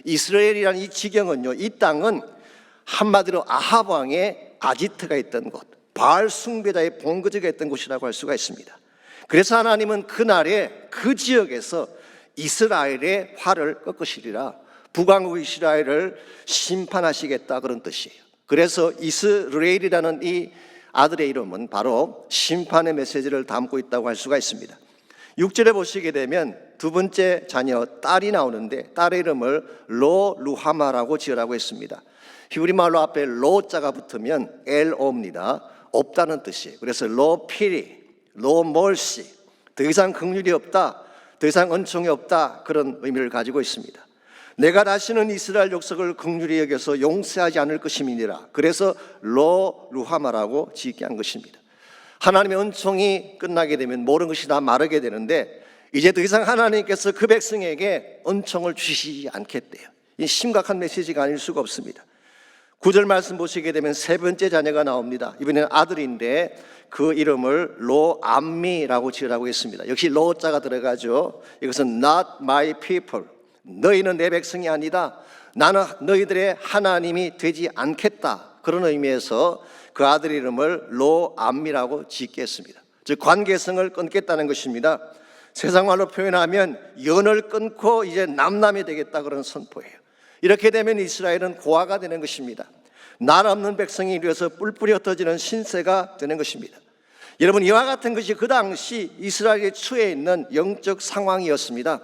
이스라엘이라는 이 지경은요, 이 땅은 한마디로 아합 왕의 아지트가 있던 곳, 바알 숭배자의 본거지가 있던 곳이라고 할 수가 있습니다. 그래서 하나님은 그날에 그 지역에서 이스라엘의 활을 꺾으시리라, 북왕국 이스라엘을 심판하시겠다 그런 뜻이에요. 그래서 이스라엘이라는 이 아들의 이름은 바로 심판의 메시지를 담고 있다고 할 수가 있습니다. 6절에 보시게 되면 두 번째 자녀 딸이 나오는데 딸의 이름을 로 루하마라고 지으라고 했습니다. 히브리 말로 앞에 로자가 붙으면 엘오입니다. 없다는 뜻이에요. 그래서 로피리, 로멀시, 더 이상 긍휼이 없다, 더 이상 은총이 없다 그런 의미를 가지고 있습니다. 내가 다시는 이스라엘 족속을 긍휼히 여겨서 용서하지 않을 것임이니라. 그래서 로 루하마라고 짓게 한 것입니다. 하나님의 은총이 끝나게 되면 모든 것이 다 마르게 되는데 이제 더 이상 하나님께서 그 백성에게 은총을 주시지 않겠대요. 이 심각한 메시지가 아닐 수가 없습니다. 9절 말씀 보시게 되면 세 번째 자녀가 나옵니다. 이번에는 아들인데 그 이름을 로암미라고 지으라고 했습니다. 역시 로자가 들어가죠. 이것은 not my people, 너희는 내 백성이 아니다, 나는 너희들의 하나님이 되지 않겠다 그런 의미에서 그 아들 이름을 로암미라고 짓게 했습니다. 즉 관계성을 끊겠다는 것입니다. 세상 말로 표현하면 연을 끊고 이제 남남이 되겠다 그런 선포예요. 이렇게 되면 이스라엘은 고아가 되는 것입니다. 나라 없는 백성이 이루어서 뿔뿔이 흩어지는 신세가 되는 것입니다. 여러분, 이와 같은 것이 그 당시 이스라엘에 처해 있는 영적 상황이었습니다.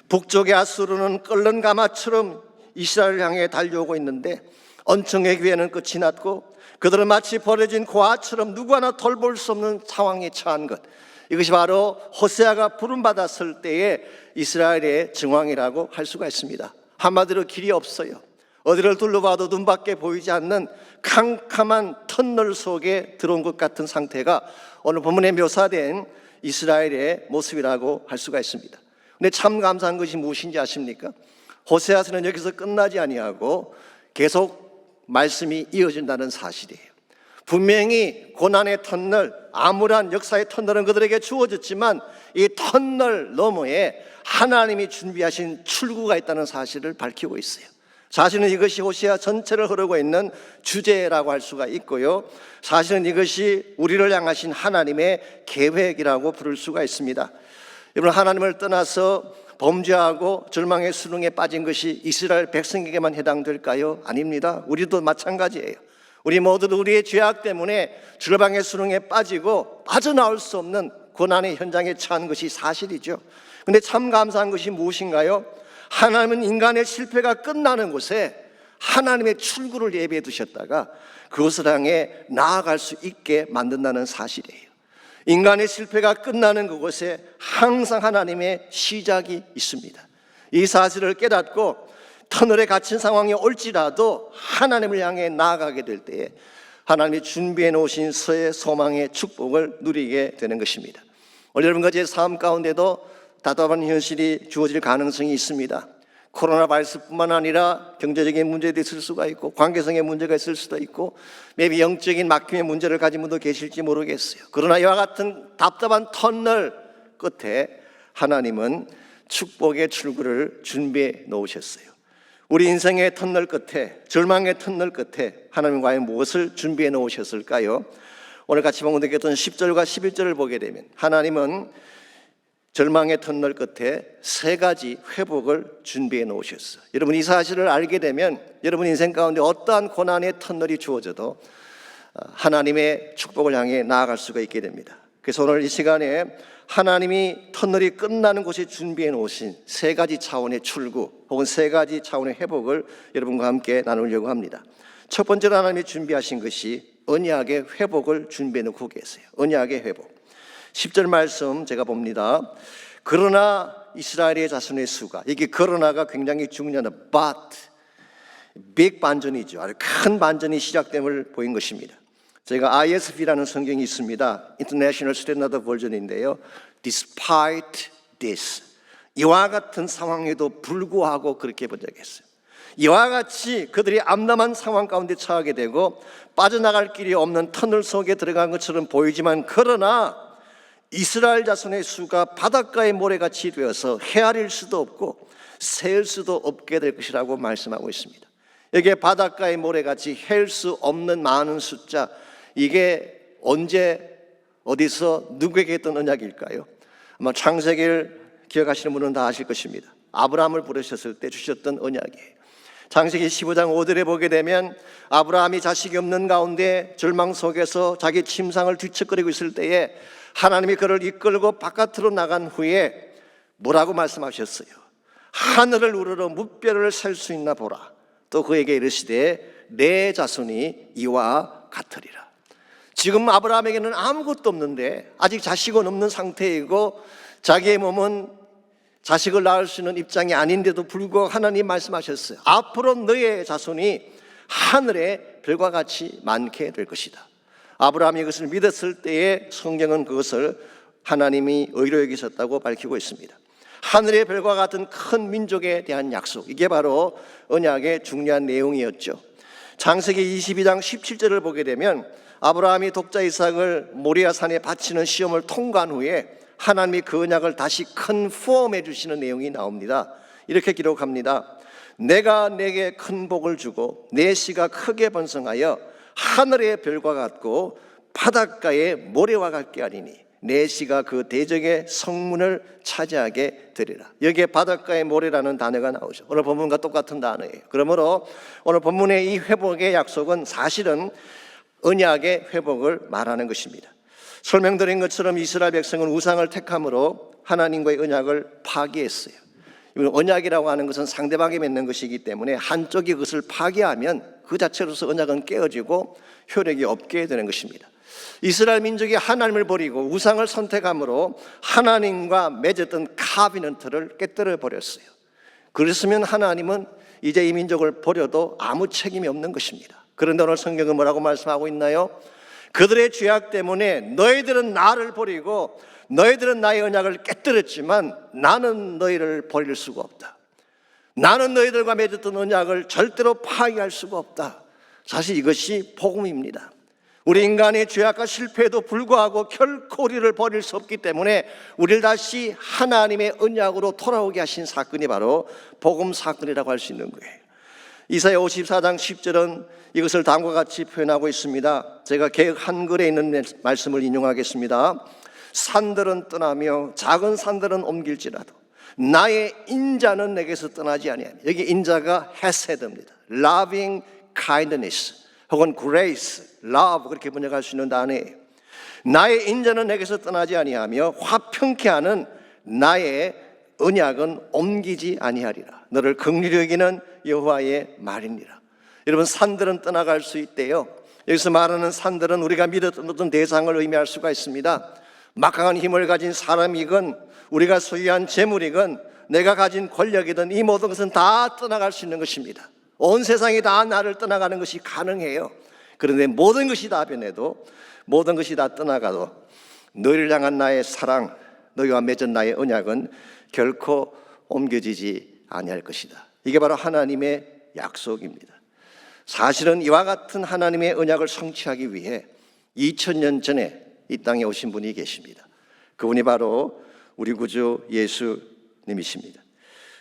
북쪽의 아수르는 끓는 가마처럼 이스라엘을 향해 달려오고 있는데 은총의 기회는 끝이 났고 그들은 마치 버려진 고아처럼 누구 하나 돌볼 수 없는 상황에 처한 것, 이것이 바로 호세아가 부름받았을 때의 이스라엘의 정황이라고 할 수가 있습니다. 한마디로 길이 없어요. 어디를 둘러봐도 눈밖에 보이지 않는 캄캄한 터널 속에 들어온 것 같은 상태가 오늘 본문에 묘사된 이스라엘의 모습이라고 할 수가 있습니다. 근데 참 감사한 것이 무엇인지 아십니까? 호세아서는 여기서 끝나지 아니하고 계속 말씀이 이어진다는 사실이에요. 분명히 고난의 터널, 암울한 역사의 터널은 그들에게 주어졌지만 이 터널 너머에 하나님이 준비하신 출구가 있다는 사실을 밝히고 있어요. 사실은 이것이 호시아 전체를 흐르고 있는 주제라고 할 수가 있고요, 사실은 이것이 우리를 향하신 하나님의 계획이라고 부를 수가 있습니다. 여러분, 하나님을 떠나서 범죄하고 절망의 수렁에 빠진 것이 이스라엘 백성에게만 해당될까요? 아닙니다. 우리도 마찬가지예요. 우리 모두도 우리의 죄악 때문에 절망의 수렁에 빠지고 빠져나올 수 없는 고난의 현장에 처한 것이 사실이죠. 그런데 참 감사한 것이 무엇인가요? 하나님은 인간의 실패가 끝나는 곳에 하나님의 출구를 예비해 두셨다가 그것을 향해 나아갈 수 있게 만든다는 사실이에요. 인간의 실패가 끝나는 그곳에 항상 하나님의 시작이 있습니다. 이 사실을 깨닫고 터널에 갇힌 상황이 올지라도 하나님을 향해 나아가게 될 때에 하나님이 준비해 놓으신 서의 소망의 축복을 누리게 되는 것입니다. 오늘 여러분과 제 삶 가운데도 답답한 현실이 주어질 가능성이 있습니다. 코로나 바이러스뿐만 아니라 경제적인 문제도 있을 수가 있고 관계성의 문제가 있을 수도 있고 maybe 영적인 막힘의 문제를 가진 분도 계실지 모르겠어요. 그러나 이와 같은 답답한 터널 끝에 하나님은 축복의 출구를 준비해 놓으셨어요. 우리 인생의 터널 끝에, 절망의 터널 끝에 하나님은 과연 무엇을 준비해 놓으셨을까요? 오늘 같이 봉독했던 10절과 11절을 보게 되면 하나님은 절망의 터널 끝에 세 가지 회복을 준비해 놓으셨어요. 여러분, 이 사실을 알게 되면 여러분 인생 가운데 어떠한 고난의 터널이 주어져도 하나님의 축복을 향해 나아갈 수가 있게 됩니다. 그래서 오늘 이 시간에 하나님이 터널이 끝나는 곳에 준비해 놓으신 세 가지 차원의 출구 혹은 세 가지 차원의 회복을 여러분과 함께 나누려고 합니다. 첫 번째로 하나님이 준비하신 것이 언약의 회복을 준비해 놓고 계세요. 언약의 회복. 10절 말씀 제가 봅니다. 그러나 이스라엘의 자손의 수가, 이게 그러나가 굉장히 중요한 but, 빅 반전이죠. 아주 큰 반전이 시작됨을 보인 것입니다. 제가 ISV라는 성경이 있습니다. International Standard Version인데요. Despite this, 이와 같은 상황에도 불구하고 그렇게 번역했어요. 이와 같이 그들이 암담한 상황 가운데 처하게 되고 빠져나갈 길이 없는 터널 속에 들어간 것처럼 보이지만 그러나 이스라엘 자손의 수가 바닷가의 모래같이 되어서 헤아릴 수도 없고 세울 수도 없게 될 것이라고 말씀하고 있습니다. 여기에 바닷가의 모래같이 헤일 수 없는 많은 숫자, 이게 언제 어디서 누구에게 했던 언약일까요? 아마 창세기를 기억하시는 분은 다 아실 것입니다. 아브라함을 부르셨을 때 주셨던 언약이에요. 창세기 15장 5절에 보게 되면 아브라함이 자식이 없는 가운데 절망 속에서 자기 침상을 뒤척거리고 있을 때에 하나님이 그를 이끌고 바깥으로 나간 후에 뭐라고 말씀하셨어요? 하늘을 우러러 무뼈를 셀 수 있나 보라. 또 그에게 이르시되 내 자손이 이와 같으리라. 지금 아브라함에게는 아무것도 없는데 아직 자식은 없는 상태이고 자기의 몸은 자식을 낳을 수 있는 입장이 아닌데도 불구하고 하나님 말씀하셨어요. 앞으로 너의 자손이 하늘의 별과 같이 많게 될 것이다. 아브라함이 이것을 믿었을 때에 성경은 그것을 하나님이 의로 여기셨다고 밝히고 있습니다. 하늘의 별과 같은 큰 민족에 대한 약속, 이게 바로 언약의 중요한 내용이었죠. 창세기 22장 17절을 보게 되면 아브라함이 독자 이삭을 모리아 산에 바치는 시험을 통과한 후에 하나님이 그 언약을 다시 컨펌해 주시는 내용이 나옵니다. 이렇게 기록합니다. 내가 내게 큰 복을 주고 내 씨가 크게 번성하여 하늘의 별과 같고 바닷가의 모래와 같게 하리니 내 씨가 그 대적의 성문을 차지하게 되리라. 여기에 바닷가의 모래라는 단어가 나오죠. 오늘 본문과 똑같은 단어예요. 그러므로 오늘 본문의 이 회복의 약속은 사실은 언약의 회복을 말하는 것입니다. 설명드린 것처럼 이스라엘 백성은 우상을 택함으로 하나님과의 언약을 파기했어요. 언약이라고 하는 것은 상대방이 맺는 것이기 때문에 한쪽이 그것을 파기하면 그 자체로서 언약은 깨어지고 효력이 없게 되는 것입니다. 이스라엘 민족이 하나님을 버리고 우상을 선택함으로 하나님과 맺었던 카비넌트를 깨뜨려 버렸어요. 그랬으면 하나님은 이제 이 민족을 버려도 아무 책임이 없는 것입니다. 그런데 오늘 성경은 뭐라고 말씀하고 있나요? 그들의 죄악 때문에 너희들은 나를 버리고 너희들은 나의 언약을 깨뜨렸지만 나는 너희를 버릴 수가 없다. 나는 너희들과 맺었던 언약을 절대로 파기할 수가 없다. 사실 이것이 복음입니다. 우리 인간의 죄악과 실패에도 불구하고 결코 우리를 버릴 수 없기 때문에 우리를 다시 하나님의 언약으로 돌아오게 하신 사건이 바로 복음 사건이라고 할 수 있는 거예요. 이사야 54장 10절은 이것을 다음과 같이 표현하고 있습니다. 제가 개역 한글에 있는 말씀을 인용하겠습니다. 산들은 떠나며 작은 산들은 옮길지라도 나의 인자는 내게서 떠나지 아니하며, 여기 인자가 헤세드입니다. loving kindness 혹은 grace, love 그렇게 번역할 수 있는 단어예요. 나의 인자는 내게서 떠나지 아니하며 화평케 하는 나의 언약은 옮기지 아니하리라. 너를 긍휼히 여기는 여호와의 말이니라. 여러분, 산들은 떠나갈 수 있대요. 여기서 말하는 산들은 우리가 믿었던 어떤 대상을 의미할 수가 있습니다. 막강한 힘을 가진 사람이건 우리가 소유한 재물이건 내가 가진 권력이든 이 모든 것은 다 떠나갈 수 있는 것입니다. 온 세상이 다 나를 떠나가는 것이 가능해요. 그런데 모든 것이 다 변해도, 모든 것이 다 떠나가도 너희를 향한 나의 사랑, 너희와 맺은 나의 언약은 결코 옮겨지지 아니할 것이다. 이게 바로 하나님의 약속입니다. 사실은 이와 같은 하나님의 언약을 성취하기 위해 2000년 전에 이 땅에 오신 분이 계십니다. 그분이 바로 우리 구주 예수님이십니다.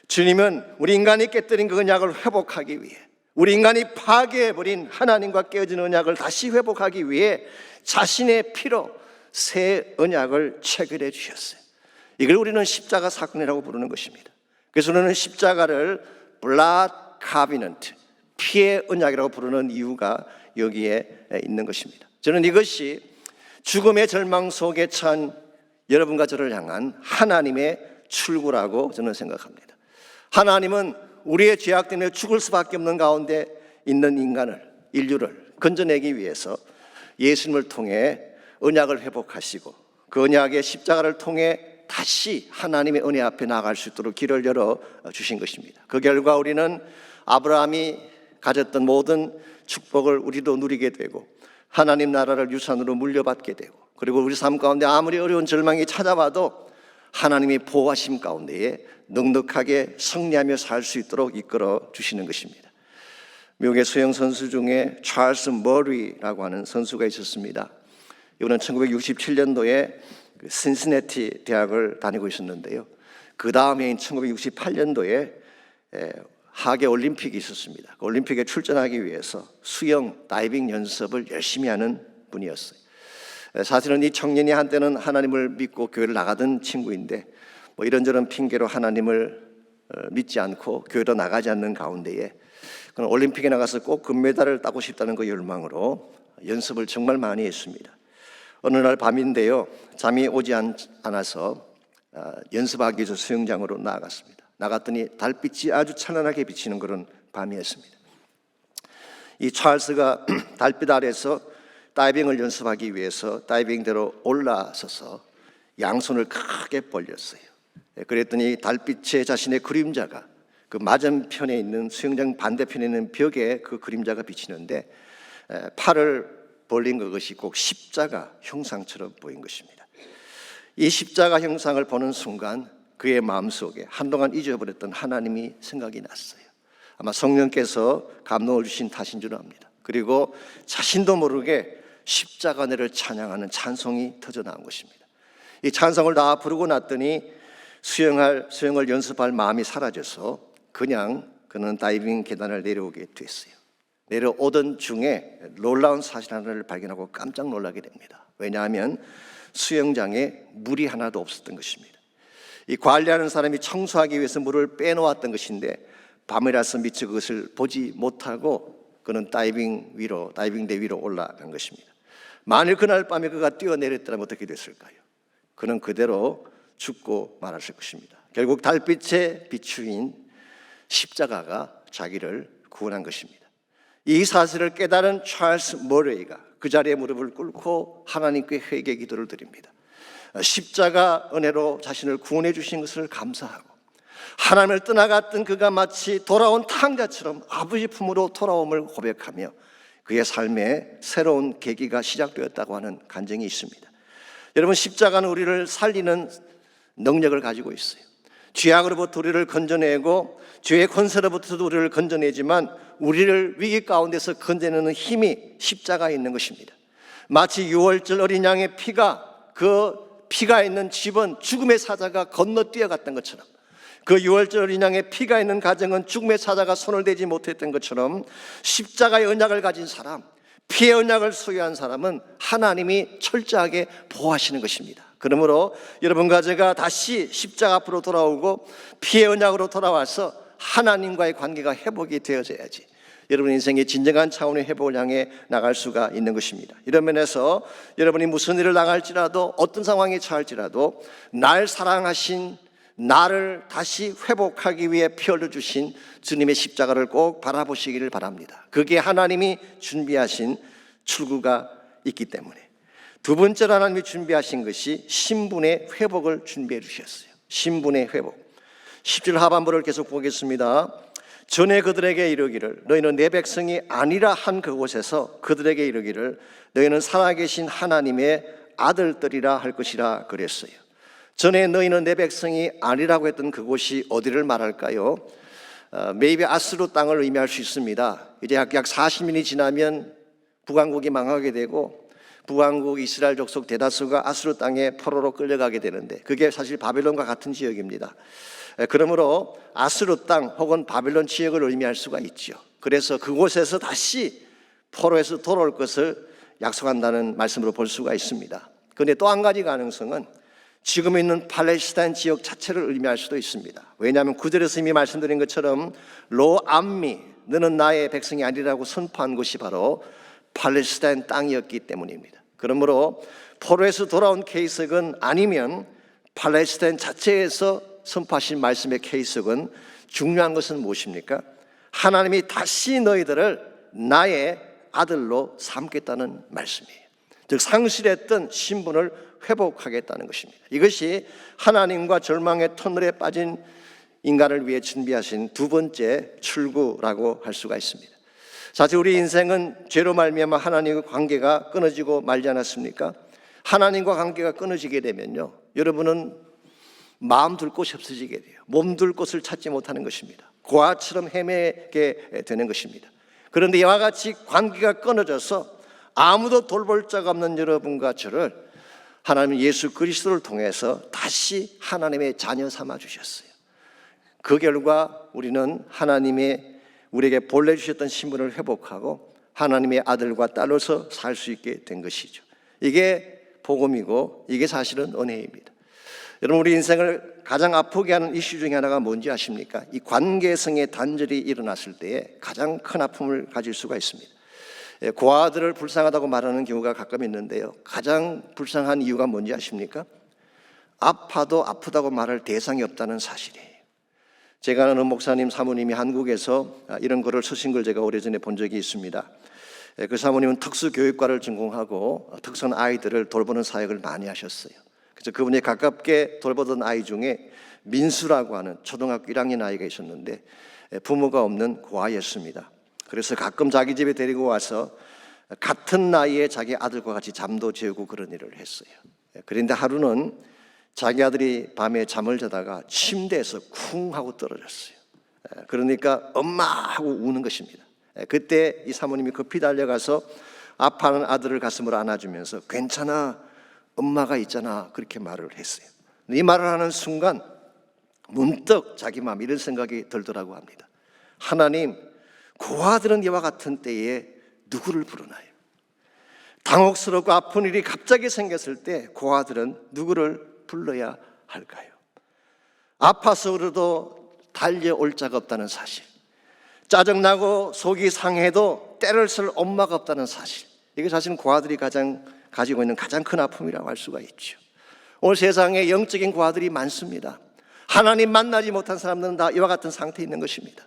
주님은 우리 인간이 깨뜨린 그 언약을 회복하기 위해, 우리 인간이 파괴해버린 하나님과 깨어진 언약을 다시 회복하기 위해 자신의 피로 새 언약을 체결해 주셨어요. 이걸 우리는 십자가 사건이라고 부르는 것입니다. 그래서 우리는 십자가를 blood covenant, 피의 언약이라고 부르는 이유가 여기에 있는 것입니다. 저는 이것이 죽음의 절망 속에 처한 여러분과 저를 향한 하나님의 출구라고 저는 생각합니다. 하나님은 우리의 죄악 때문에 죽을 수밖에 없는 가운데 있는 인류를 건져내기 위해서 예수님을 통해 언약을 회복하시고 그 언약의 십자가를 통해 다시 하나님의 은혜 앞에 나아갈 수 있도록 길을 열어 주신 것입니다. 그 결과 우리는 아브라함이 가졌던 모든 축복을 우리도 누리게 되고 하나님 나라를 유산으로 물려받게 되고, 그리고 우리 삶 가운데 아무리 어려운 절망이 찾아와도 하나님의 보호하심 가운데에 넉넉하게 승리하며 살 수 있도록 이끌어 주시는 것입니다. 미국의 수영 선수 중에 찰스 머리라고 하는 선수가 있었습니다. 이분은 1967년도에 신시내티 대학을 다니고 있었는데요. 그 다음해인 1968년도에 하계 올림픽이 있었습니다. 그 올림픽에 출전하기 위해서 수영, 다이빙 연습을 열심히 하는 분이었어요. 사실은 이 청년이 한때는 하나님을 믿고 교회를 나가던 친구인데 이런저런 핑계로 하나님을 믿지 않고 교회로 나가지 않는 가운데에 그는 올림픽에 나가서 꼭 금메달을 따고 싶다는 그 열망으로 연습을 정말 많이 했습니다. 어느 날 밤인데요, 잠이 오지 않아서 연습하기 위해서 수영장으로 나갔습니다. 나갔더니 달빛이 아주 찬란하게 비치는 그런 밤이었습니다. 이 찰스가 달빛 아래서 다이빙을 연습하기 위해서 다이빙대로 올라서서 양손을 크게 벌렸어요. 그랬더니 달빛에 자신의 그림자가 그 맞은편에 있는 수영장 반대편에 있는 벽에 그 그림자가 비치는데 팔을 벌린 그것이 꼭 십자가 형상처럼 보인 것입니다. 이 십자가 형상을 보는 순간 그의 마음속에 한동안 잊어버렸던 하나님이 생각이 났어요. 아마 성령께서 감동을 주신 탓인 줄 압니다. 그리고 자신도 모르게 십자가를 찬양하는 찬송이 터져나온 것입니다. 이 찬송을 다 부르고 났더니 수영을 연습할 마음이 사라져서 그냥 그는 다이빙 계단을 내려오게 됐어요. 내려오던 중에 놀라운 사실 하나를 발견하고 깜짝 놀라게 됩니다. 왜냐하면 수영장에 물이 하나도 없었던 것입니다. 이 관리하는 사람이 청소하기 위해서 물을 빼놓았던 것인데 밤이라서 미처 그것을 보지 못하고 그는 다이빙대 위로 올라간 것입니다. 만일 그날 밤에 그가 뛰어내렸다면 어떻게 됐을까요? 그는 그대로 죽고 말았을 것입니다. 결국 달빛에 비추인 십자가가 자기를 구원한 것입니다. 이 사실을 깨달은 찰스 머레이가 그 자리에 무릎을 꿇고 하나님께 회개 기도를 드립니다. 십자가 은혜로 자신을 구원해 주신 것을 감사하고 하나님을 떠나갔던 그가 마치 돌아온 탕자처럼 아버지 품으로 돌아옴을 고백하며 그의 삶에 새로운 계기가 시작되었다고 하는 간증이 있습니다. 여러분, 십자가는 우리를 살리는 능력을 가지고 있어요. 죄악으로부터 우리를 건져내고 죄의 권세로부터도 우리를 건져내지만 우리를 위기 가운데서 건져내는 힘이 십자가에 있는 것입니다. 마치 유월절 어린 양의 피가, 그 피가 있는 집은 죽음의 사자가 건너뛰어갔던 것처럼, 그 유월절 어린 양의 피가 있는 가정은 죽음의 사자가 손을 대지 못했던 것처럼, 십자가의 언약을 가진 사람, 피의 언약을 소유한 사람은 하나님이 철저하게 보호하시는 것입니다. 그러므로 여러분과 제가 다시 십자가 앞으로 돌아오고 피의 언약으로 돌아와서 하나님과의 관계가 회복이 되어져야지 여러분 인생의 진정한 차원의 회복을 향해 나갈 수가 있는 것입니다. 이런 면에서 여러분이 무슨 일을 당할지라도, 어떤 상황에 처할지라도 날 사랑하신, 나를 다시 회복하기 위해 피 흘려주신 주님의 십자가를 꼭 바라보시기를 바랍니다. 그게 하나님이 준비하신 출구가 있기 때문에. 두 번째로 하나님이 준비하신 것이 신분의 회복을 준비해 주셨어요. 신분의 회복. 10절 하반부를 계속 보겠습니다. 전에 그들에게 이르기를 너희는 내 백성이 아니라 한 그곳에서 그들에게 이르기를 너희는 살아계신 하나님의 아들들이라 할 것이라 그랬어요. 전에 너희는 내 백성이 아니라고 했던 그곳이 어디를 말할까요? 매입의 아스루 땅을 의미할 수 있습니다. 이제 약 40년이 지나면 북왕국이 망하게 되고 북왕국 이스라엘 족속 대다수가 아스루 땅에 포로로 끌려가게 되는데, 그게 사실 바벨론과 같은 지역입니다. 그러므로 아스루 땅 혹은 바벨론 지역을 의미할 수가 있죠. 그래서 그곳에서 다시 포로에서 돌아올 것을 약속한다는 말씀으로 볼 수가 있습니다. 그런데 또 한 가지 가능성은 지금 있는 팔레스타인 지역 자체를 의미할 수도 있습니다. 왜냐하면 9절에서 이미 말씀드린 것처럼 로암미, 너는 나의 백성이 아니라고 선포한 곳이 바로 팔레스타인 땅이었기 때문입니다. 그러므로 포로에서 돌아온 케이석은 아니면 팔레스타인 자체에서 선포하신 말씀의 케이석은 중요한 것은 무엇입니까? 하나님이 다시 너희들을 나의 아들로 삼겠다는 말씀이에요. 즉 상실했던 신분을 회복하겠다는 것입니다. 이것이 하나님과 절망의 터널에 빠진 인간을 위해 준비하신 두 번째 출구라고 할 수가 있습니다. 사실 우리 인생은 죄로 말미암아 하나님과 관계가 끊어지고 말지 않았습니까? 하나님과 관계가 끊어지게 되면요, 여러분은 마음 둘 곳이 없어지게 돼요. 몸 둘 곳을 찾지 못하는 것입니다. 고아처럼 헤매게 되는 것입니다. 그런데 이와 같이 관계가 끊어져서 아무도 돌볼 자가 없는 여러분과 저를 하나님 예수 그리스도를 통해서 다시 하나님의 자녀 삼아 주셨어요. 그 결과 우리는 하나님의 우리에게 본래 주셨던 신분을 회복하고 하나님의 아들과 딸로서 살 수 있게 된 것이죠. 이게 복음이고 이게 사실은 은혜입니다. 여러분, 우리 인생을 가장 아프게 하는 이슈 중에 하나가 뭔지 아십니까? 이 관계성의 단절이 일어났을 때에 가장 큰 아픔을 가질 수가 있습니다. 고아들을 불쌍하다고 말하는 경우가 가끔 있는데요, 가장 불쌍한 이유가 뭔지 아십니까? 아파도 아프다고 말할 대상이 없다는 사실이에요. 제가 아는 목사님 사모님이 한국에서 이런 글을 쓰신 걸 제가 오래전에 본 적이 있습니다. 그 사모님은 특수교육과를 전공하고 특수한 아이들을 돌보는 사역을 많이 하셨어요. 그래서 그분이 가깝게 돌보던 아이 중에 민수라고 하는 초등학교 1학년 아이가 있었는데 부모가 없는 고아였습니다. 그래서 가끔 자기 집에 데리고 와서 같은 나이에 자기 아들과 같이 잠도 재우고 그런 일을 했어요. 그런데 하루는 자기 아들이 밤에 잠을 자다가 침대에서 쿵 하고 떨어졌어요. 그러니까 엄마 하고 우는 것입니다. 그때 이 사모님이 급히 달려가서 아파하는 아들을 가슴으로 안아주면서 괜찮아, 엄마가 있잖아, 그렇게 말을 했어요. 이 말을 하는 순간 문득 자기 마음 이런 생각이 들더라고 합니다. 하나님, 고아들은 이와 같은 때에 누구를 부르나요? 당혹스럽고 아픈 일이 갑자기 생겼을 때 고아들은 누구를 불러야 할까요? 아파서 그래도 달려올 자가 없다는 사실, 짜증나고 속이 상해도 때를 쓸 엄마가 없다는 사실, 이게 사실은 고아들이 가지고 있는 가장 큰 아픔이라고 할 수가 있죠. 오늘 세상에 영적인 고아들이 많습니다. 하나님 만나지 못한 사람들은 다 이와 같은 상태에 있는 것입니다.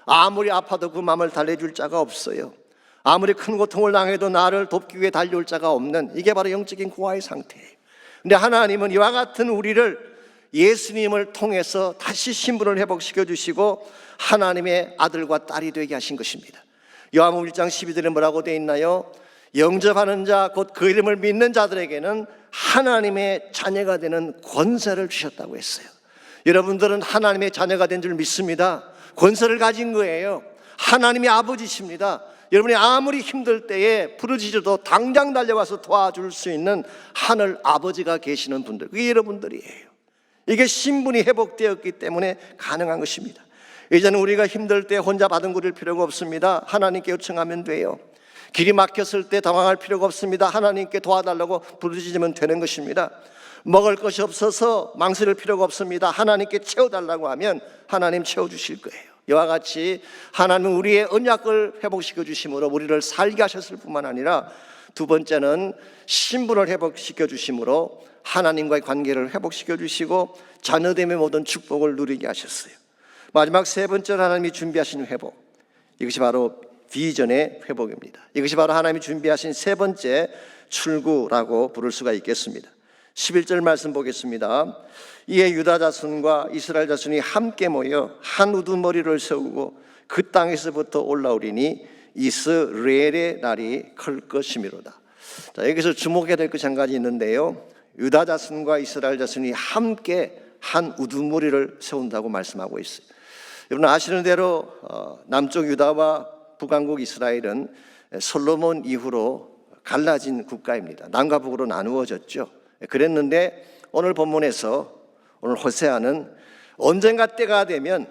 아무리 아파도 그 마음을 달래줄 자가 없어요. 아무리 큰 고통을 당해도 나를 돕기 위해 달려올 자가 없는, 이게 바로 영적인 고아의 상태예요. 근데 하나님은 이와 같은 우리를 예수님을 통해서 다시 신분을 회복시켜 주시고 하나님의 아들과 딸이 되게 하신 것입니다. 요한복음 1장 12절에 뭐라고 되어 있나요? 영접하는 자, 곧 그 이름을 믿는 자들에게는 하나님의 자녀가 되는 권세를 주셨다고 했어요. 여러분들은 하나님의 자녀가 된 줄 믿습니다. 권세를 가진 거예요. 하나님의 아버지십니다. 여러분이 아무리 힘들 때에 부르짖어도 당장 달려가서 도와줄 수 있는 하늘 아버지가 계시는 분들, 그게 여러분들이에요. 이게 신분이 회복되었기 때문에 가능한 것입니다. 이제는 우리가 힘들 때 혼자 바둥거릴 필요가 없습니다. 하나님께 요청하면 돼요. 길이 막혔을 때 당황할 필요가 없습니다. 하나님께 도와달라고 부르짖으면 되는 것입니다. 먹을 것이 없어서 망설일 필요가 없습니다. 하나님께 채워달라고 하면 하나님 채워주실 거예요. 이와 같이 하나님은 우리의 언약을 회복시켜 주심으로 우리를 살게 하셨을 뿐만 아니라, 두 번째는 신분을 회복시켜 주심으로 하나님과의 관계를 회복시켜 주시고 자녀됨의 모든 축복을 누리게 하셨어요. 마지막 세 번째로 하나님이 준비하신 회복, 이것이 바로 비전의 회복입니다. 이것이 바로 하나님이 준비하신 세 번째 출구라고 부를 수가 있겠습니다. 11절 말씀 보겠습니다. 이에 유다 자손과 이스라엘 자손이 함께 모여 한 우두머리를 세우고 그 땅에서부터 올라오리니 이스라엘의 날이 클 것이미로다. 자, 여기서 주목해야 될 것이 한 가지 있는데요, 유다 자손과 이스라엘 자손이 함께 한 우두머리를 세운다고 말씀하고 있어요. 여러분 아시는 대로 남쪽 유다와 북왕국 이스라엘은 솔로몬 이후로 갈라진 국가입니다. 남과 북으로 나누어졌죠. 그랬는데 오늘 본문에서, 오늘 호세아는 언젠가 때가 되면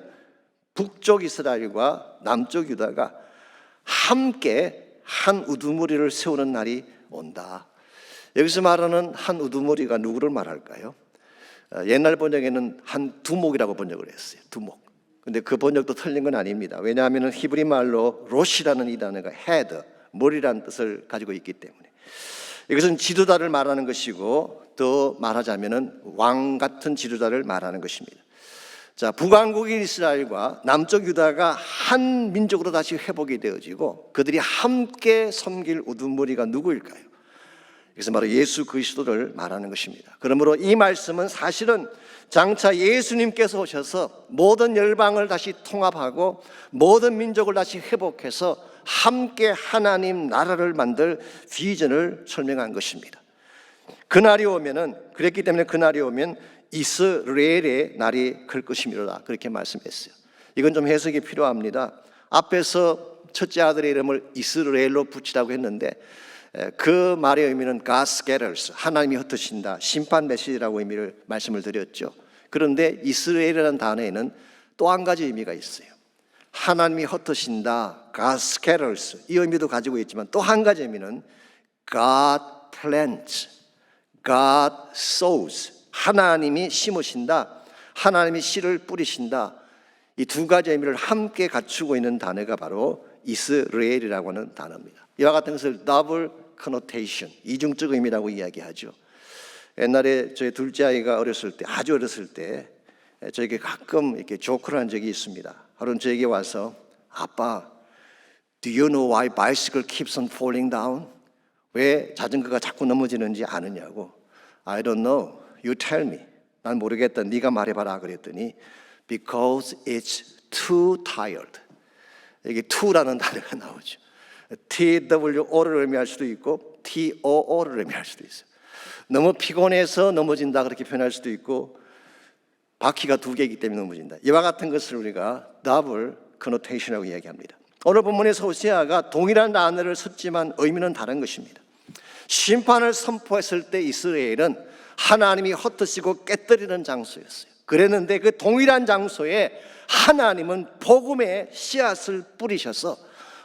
북쪽 이스라엘과 남쪽 유다가 함께 한 우두머리를 세우는 날이 온다. 여기서 말하는 한 우두머리가 누구를 말할까요? 옛날 번역에는 한 두목이라고 번역을 했어요. 두목. 근데 그 번역도 틀린 건 아닙니다. 왜냐하면 히브리 말로 로시라는 이 단어가 헤드, 머리라는 뜻을 가지고 있기 때문에. 이것은 지도자를 말하는 것이고, 더 말하자면 왕 같은 지도자를 말하는 것입니다. 자, 북왕국인 이스라엘과 남쪽 유다가 한 민족으로 다시 회복이 되어지고 그들이 함께 섬길 우두머리가 누구일까요? 이것은 바로 예수 그리스도를 말하는 것입니다. 그러므로 이 말씀은 사실은 장차 예수님께서 오셔서 모든 열방을 다시 통합하고 모든 민족을 다시 회복해서 함께 하나님 나라를 만들 비전을 설명한 것입니다. 그날이 오면은, 그랬기 때문에 그날이 오면 이스라엘의 날이 클 것이미로다, 그렇게 말씀했어요. 이건 좀 해석이 필요합니다. 앞에서 첫째 아들의 이름을 이스라엘로 붙이라고 했는데 그 말의 의미는 God scatters, 하나님이 흩으신다, 심판 메시지라고 말씀을 드렸죠. 그런데 이스라엘이라는 단어에는 또 한 가지 의미가 있어요. 하나님이 흩으신다, God scatters, 이 의미도 가지고 있지만 또 한 가지 의미는 God plants, God sows, 하나님이 심으신다, 하나님이 씨를 뿌리신다. 이 두 가지 의미를 함께 갖추고 있는 단어가 바로 이스라엘이라고 하는 단어입니다. 이와 같은 것을 더블 커노테이션, 이중적 의미라고 이야기하죠. 옛날에 저희 둘째 아이가 어렸을 때, 아주 어렸을 때 저에게 가끔 이렇게 조크를 한 적이 있습니다. 하루는 저에게 와서, 아빠, do you know why bicycle keeps on falling down? 왜 자전거가 자꾸 넘어지는지 아느냐고. I don't know. You tell me. 난 모르겠다. 네가 말해봐라. 그랬더니 because it's too tired. 여기 to라는 단어가 나오죠. TWO를 의미할 수도 있고 TOO를 의미할 수도 있어요. 너무 피곤해서 넘어진다 그렇게 표현할 수도 있고, 바퀴가 두 개이기 때문에 넘어진다. 이와 같은 것을 우리가 더블 커노테이션이라고 이야기합니다. 오늘 본문에서 호세아가 동일한 단어를 썼지만 의미는 다른 것입니다. 심판을 선포했을 때 이스라엘은 하나님이 흩으시고 깨뜨리는 장소였어요. 그랬는데 그 동일한 장소에 하나님은 복음의 씨앗을 뿌리셔서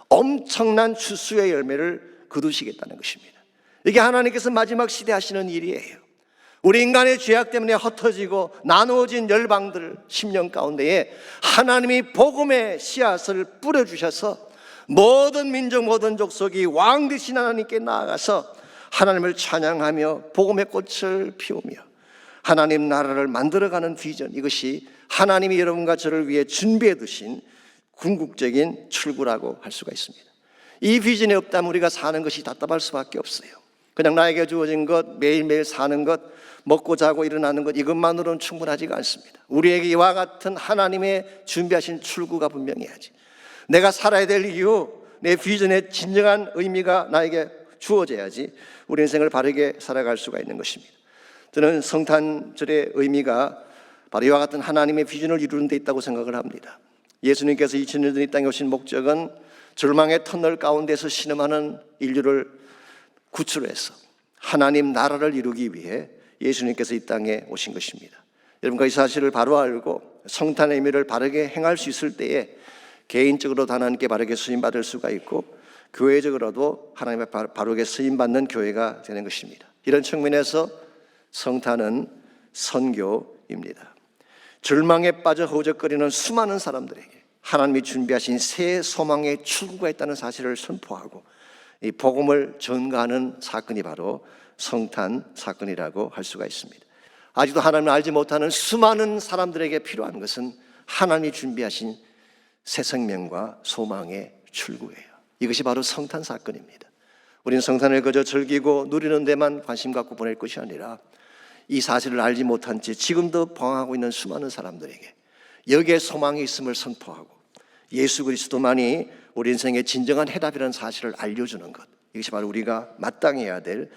엄청난 추수의 열매를 거두시겠다는 것입니다. 이게 하나님께서 마지막 시대 하시는 일이에요. 우리 인간의 죄악 때문에 흩어지고 나누어진 열방들 10년 가운데에 하나님이 복음의 씨앗을 뿌려주셔서 모든 민족 모든 족속이 왕 되신 하나님께 나아가서 하나님을 찬양하며 복음의 꽃을 피우며 하나님 나라를 만들어가는 비전, 이것이 하나님이 여러분과 저를 위해 준비해 두신 궁극적인 출구라고 할 수가 있습니다. 이 비전이 없다면 우리가 사는 것이 답답할 수밖에 없어요. 그냥 나에게 주어진 것, 매일매일 사는 것, 먹고 자고 일어나는 것, 이것만으로는 충분하지가 않습니다. 우리에게 이와 같은 하나님의 준비하신 출구가 분명해야지. 내가 살아야 될 이유, 내 비전의 진정한 의미가 나에게 주어져야지 우리 인생을 바르게 살아갈 수가 있는 것입니다. 저는 성탄절의 의미가 바로 이와 같은 하나님의 비전을 이루는 데 있다고 생각을 합니다. 예수님께서 2000년 전 이 땅에 오신 목적은 절망의 터널 가운데서 신음하는 인류를 구출해서 하나님 나라를 이루기 위해 예수님께서 이 땅에 오신 것입니다. 여러분과 이 사실을 바로 알고 성탄의 의미를 바르게 행할 수 있을 때에 개인적으로도 하나님께 바르게 쓰임받을 수가 있고 교회적으로도 하나님의 바르게 쓰임받는 교회가 되는 것입니다. 이런 측면에서 성탄은 선교입니다. 절망에 빠져 허우적거리는 수많은 사람들에게 하나님이 준비하신 새 소망의 출구가 있다는 사실을 선포하고 이 복음을 전가하는 사건이 바로 성탄 사건이라고 할 수가 있습니다. 아직도 하나님을 알지 못하는 수많은 사람들에게 필요한 것은 하나님이 준비하신 새 생명과 소망의 출구예요. 이것이 바로 성탄 사건입니다. 우리는 성탄을 그저 즐기고 누리는 데만 관심 갖고 보낼 것이 아니라 이 사실을 알지 못한 채 지금도 방황하고 있는 수많은 사람들에게 여기에 소망이 있음을 선포하고 예수 그리스도만이 우리 인생의 진정한 해답이라는 사실을 알려주는 것, 이것이 바로 우리가 마땅해야 될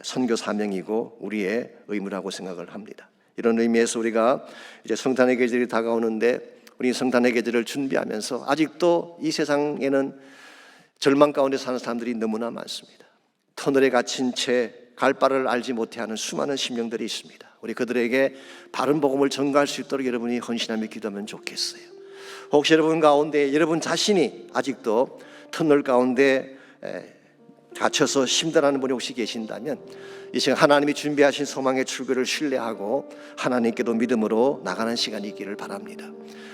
선교 사명이고 우리의 의무라고 생각을 합니다. 이런 의미에서 우리가 이제 성탄의 계절이 다가오는데 우리 성탄의 계절을 준비하면서 아직도 이 세상에는 절망 가운데 사는 사람들이 너무나 많습니다. 터널에 갇힌 채 갈 바를 알지 못해하는 수많은 심령들이 있습니다. 우리 그들에게 바른 복음을 전가할 수 있도록 여러분이 헌신하며 기도하면 좋겠어요. 혹시 여러분 가운데 여러분 자신이 아직도 터널 가운데 갇혀서 힘들어하는 분이 혹시 계신다면 이 시간 하나님이 준비하신 소망의 출구를 신뢰하고 하나님께도 믿음으로 나가는 시간이 있기를 바랍니다.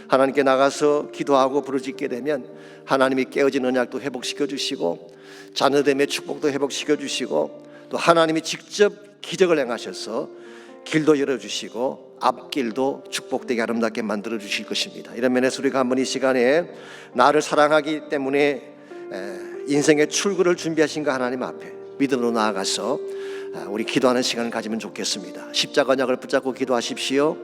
하나님께 나가서 기도하고 부르짖게 되면 하나님이 깨어진 언약도 회복시켜 주시고 자녀됨의 축복도 회복시켜 주시고 또 하나님이 직접 기적을 행하셔서 길도 열어주시고 앞길도 축복되게 아름답게 만들어 주실 것입니다. 이런 면에서 우리가 한번 이 시간에 나를 사랑하기 때문에 인생의 출구를 준비하신 그 하나님 앞에 믿음으로 나아가서 우리 기도하는 시간을 가지면 좋겠습니다. 십자가 언약을 붙잡고 기도하십시오.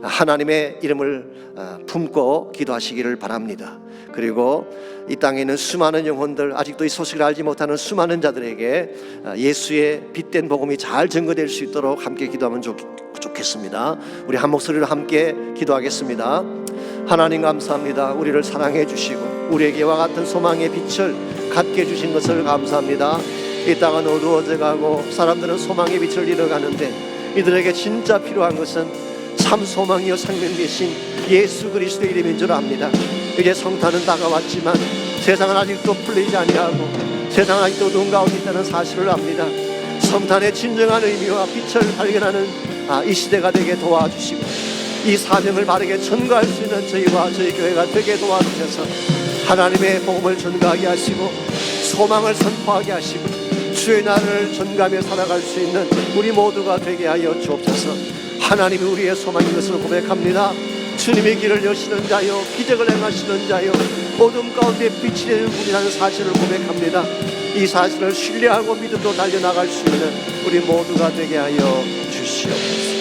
하나님의 이름을 품고 기도하시기를 바랍니다. 그리고 이 땅에 있는 수많은 영혼들, 아직도 이 소식을 알지 못하는 수많은 자들에게 예수의 빛된 복음이 잘 증거될 수 있도록 함께 기도하면 좋겠습니다. 우리 한 목소리로 함께 기도하겠습니다. 하나님 감사합니다. 우리를 사랑해 주시고 우리에게 이와 같은 소망의 빛을 갖게 해주신 것을 감사합니다. 이 땅은 어두워져 가고 사람들은 소망의 빛을 잃어가는데 이들에게 진짜 필요한 것은 참 소망이요 생명 되신 예수 그리스도의 이름인 줄 압니다. 이제 성탄은 다가왔지만 세상은 아직도 풀리지 아니하고 세상은 아직도 어두운 가운데 있다는 사실을 압니다. 성탄의 진정한 의미와 빛을 발견하는 이 시대가 되게 도와주시고 이 사명을 바르게 전가할 수 있는 저희와 저희 교회가 되게 도와주셔서 하나님의 복음을 전가하게 하시고 소망을 선포하게 하시고 주의 나라를 전가하며 살아갈 수 있는 우리 모두가 되게 하여 주옵소서. 하나님이 우리의 소망인 것을 고백합니다. 주님의 길을 여시는 자요 기적을 행하시는 자요 어둠 가운데 빛이 되는 분이라는 사실을 고백합니다. 이 사실을 신뢰하고 믿음으로 달려나갈 수 있는 우리 모두가 되게 하여 주시옵소서.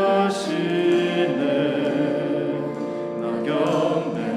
역사시네 나 곁에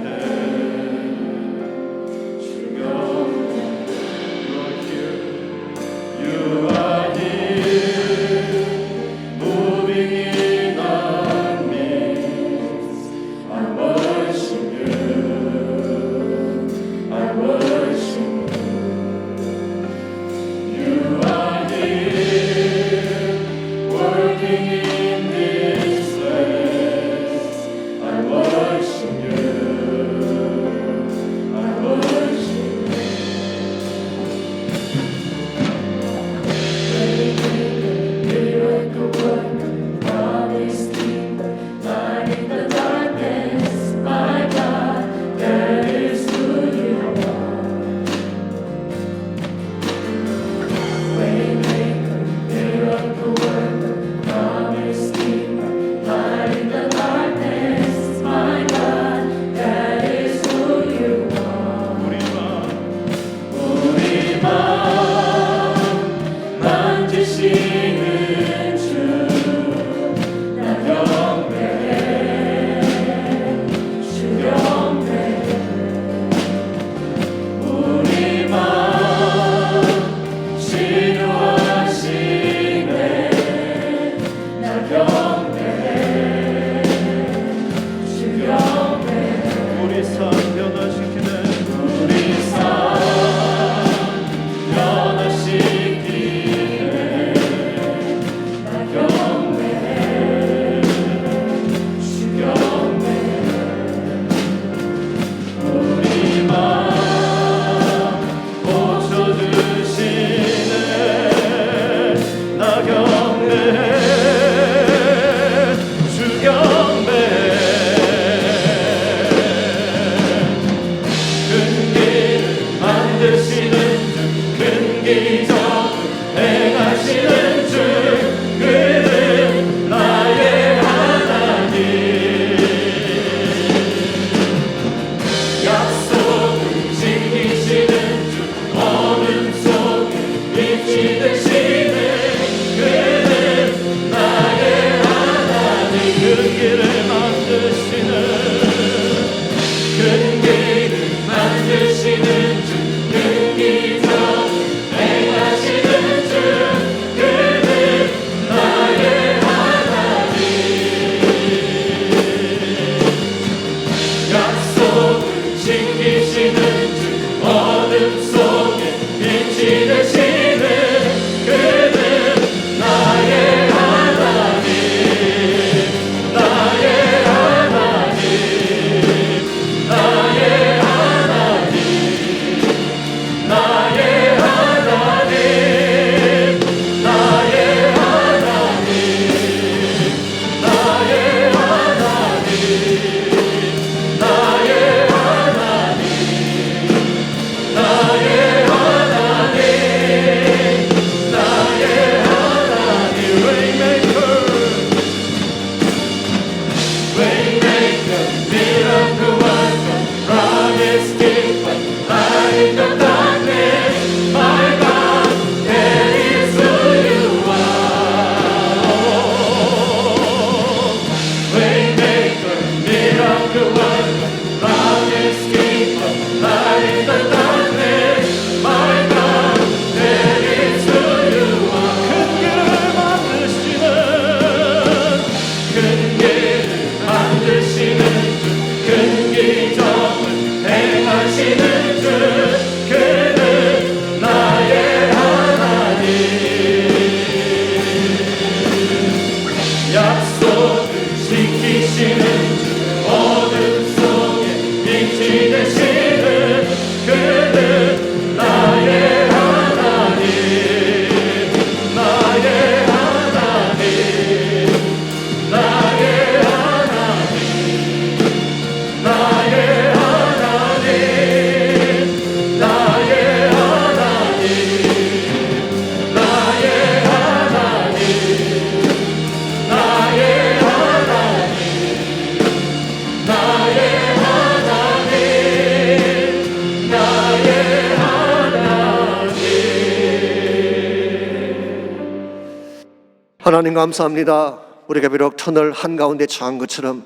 하나님 감사합니다. 우리가 비록 터널 한가운데 처한 것처럼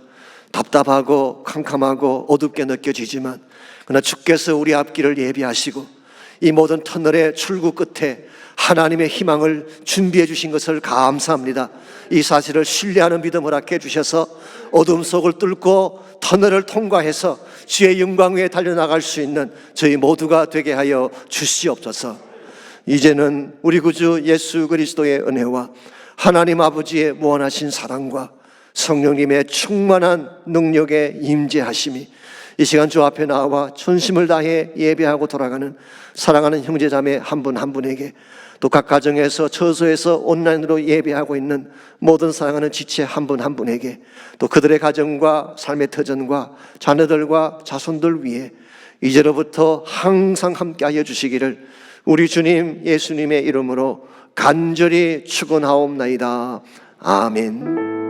답답하고 캄캄하고 어둡게 느껴지지만 그러나 주께서 우리 앞길을 예비하시고 이 모든 터널의 출구 끝에 하나님의 희망을 준비해 주신 것을 감사합니다. 이 사실을 신뢰하는 믿음을 허락해 주셔서 어둠 속을 뚫고 터널을 통과해서 주의 영광 위에 달려나갈 수 있는 저희 모두가 되게 하여 주시옵소서. 이제는 우리 구주 예수 그리스도의 은혜와 하나님 아버지의 무한하신 사랑과 성령님의 충만한 능력의 임재하심이 이 시간 주 앞에 나와 전심을 다해 예배하고 돌아가는 사랑하는 형제자매 한 분 한 분에게, 또 각 가정에서 처소에서 온라인으로 예배하고 있는 모든 사랑하는 지체 한 분 한 분에게, 또 그들의 가정과 삶의 터전과 자녀들과 자손들 위해 이제로부터 항상 함께하여 주시기를 우리 주님 예수님의 이름으로 간절히 축원하옵나이다. 아멘.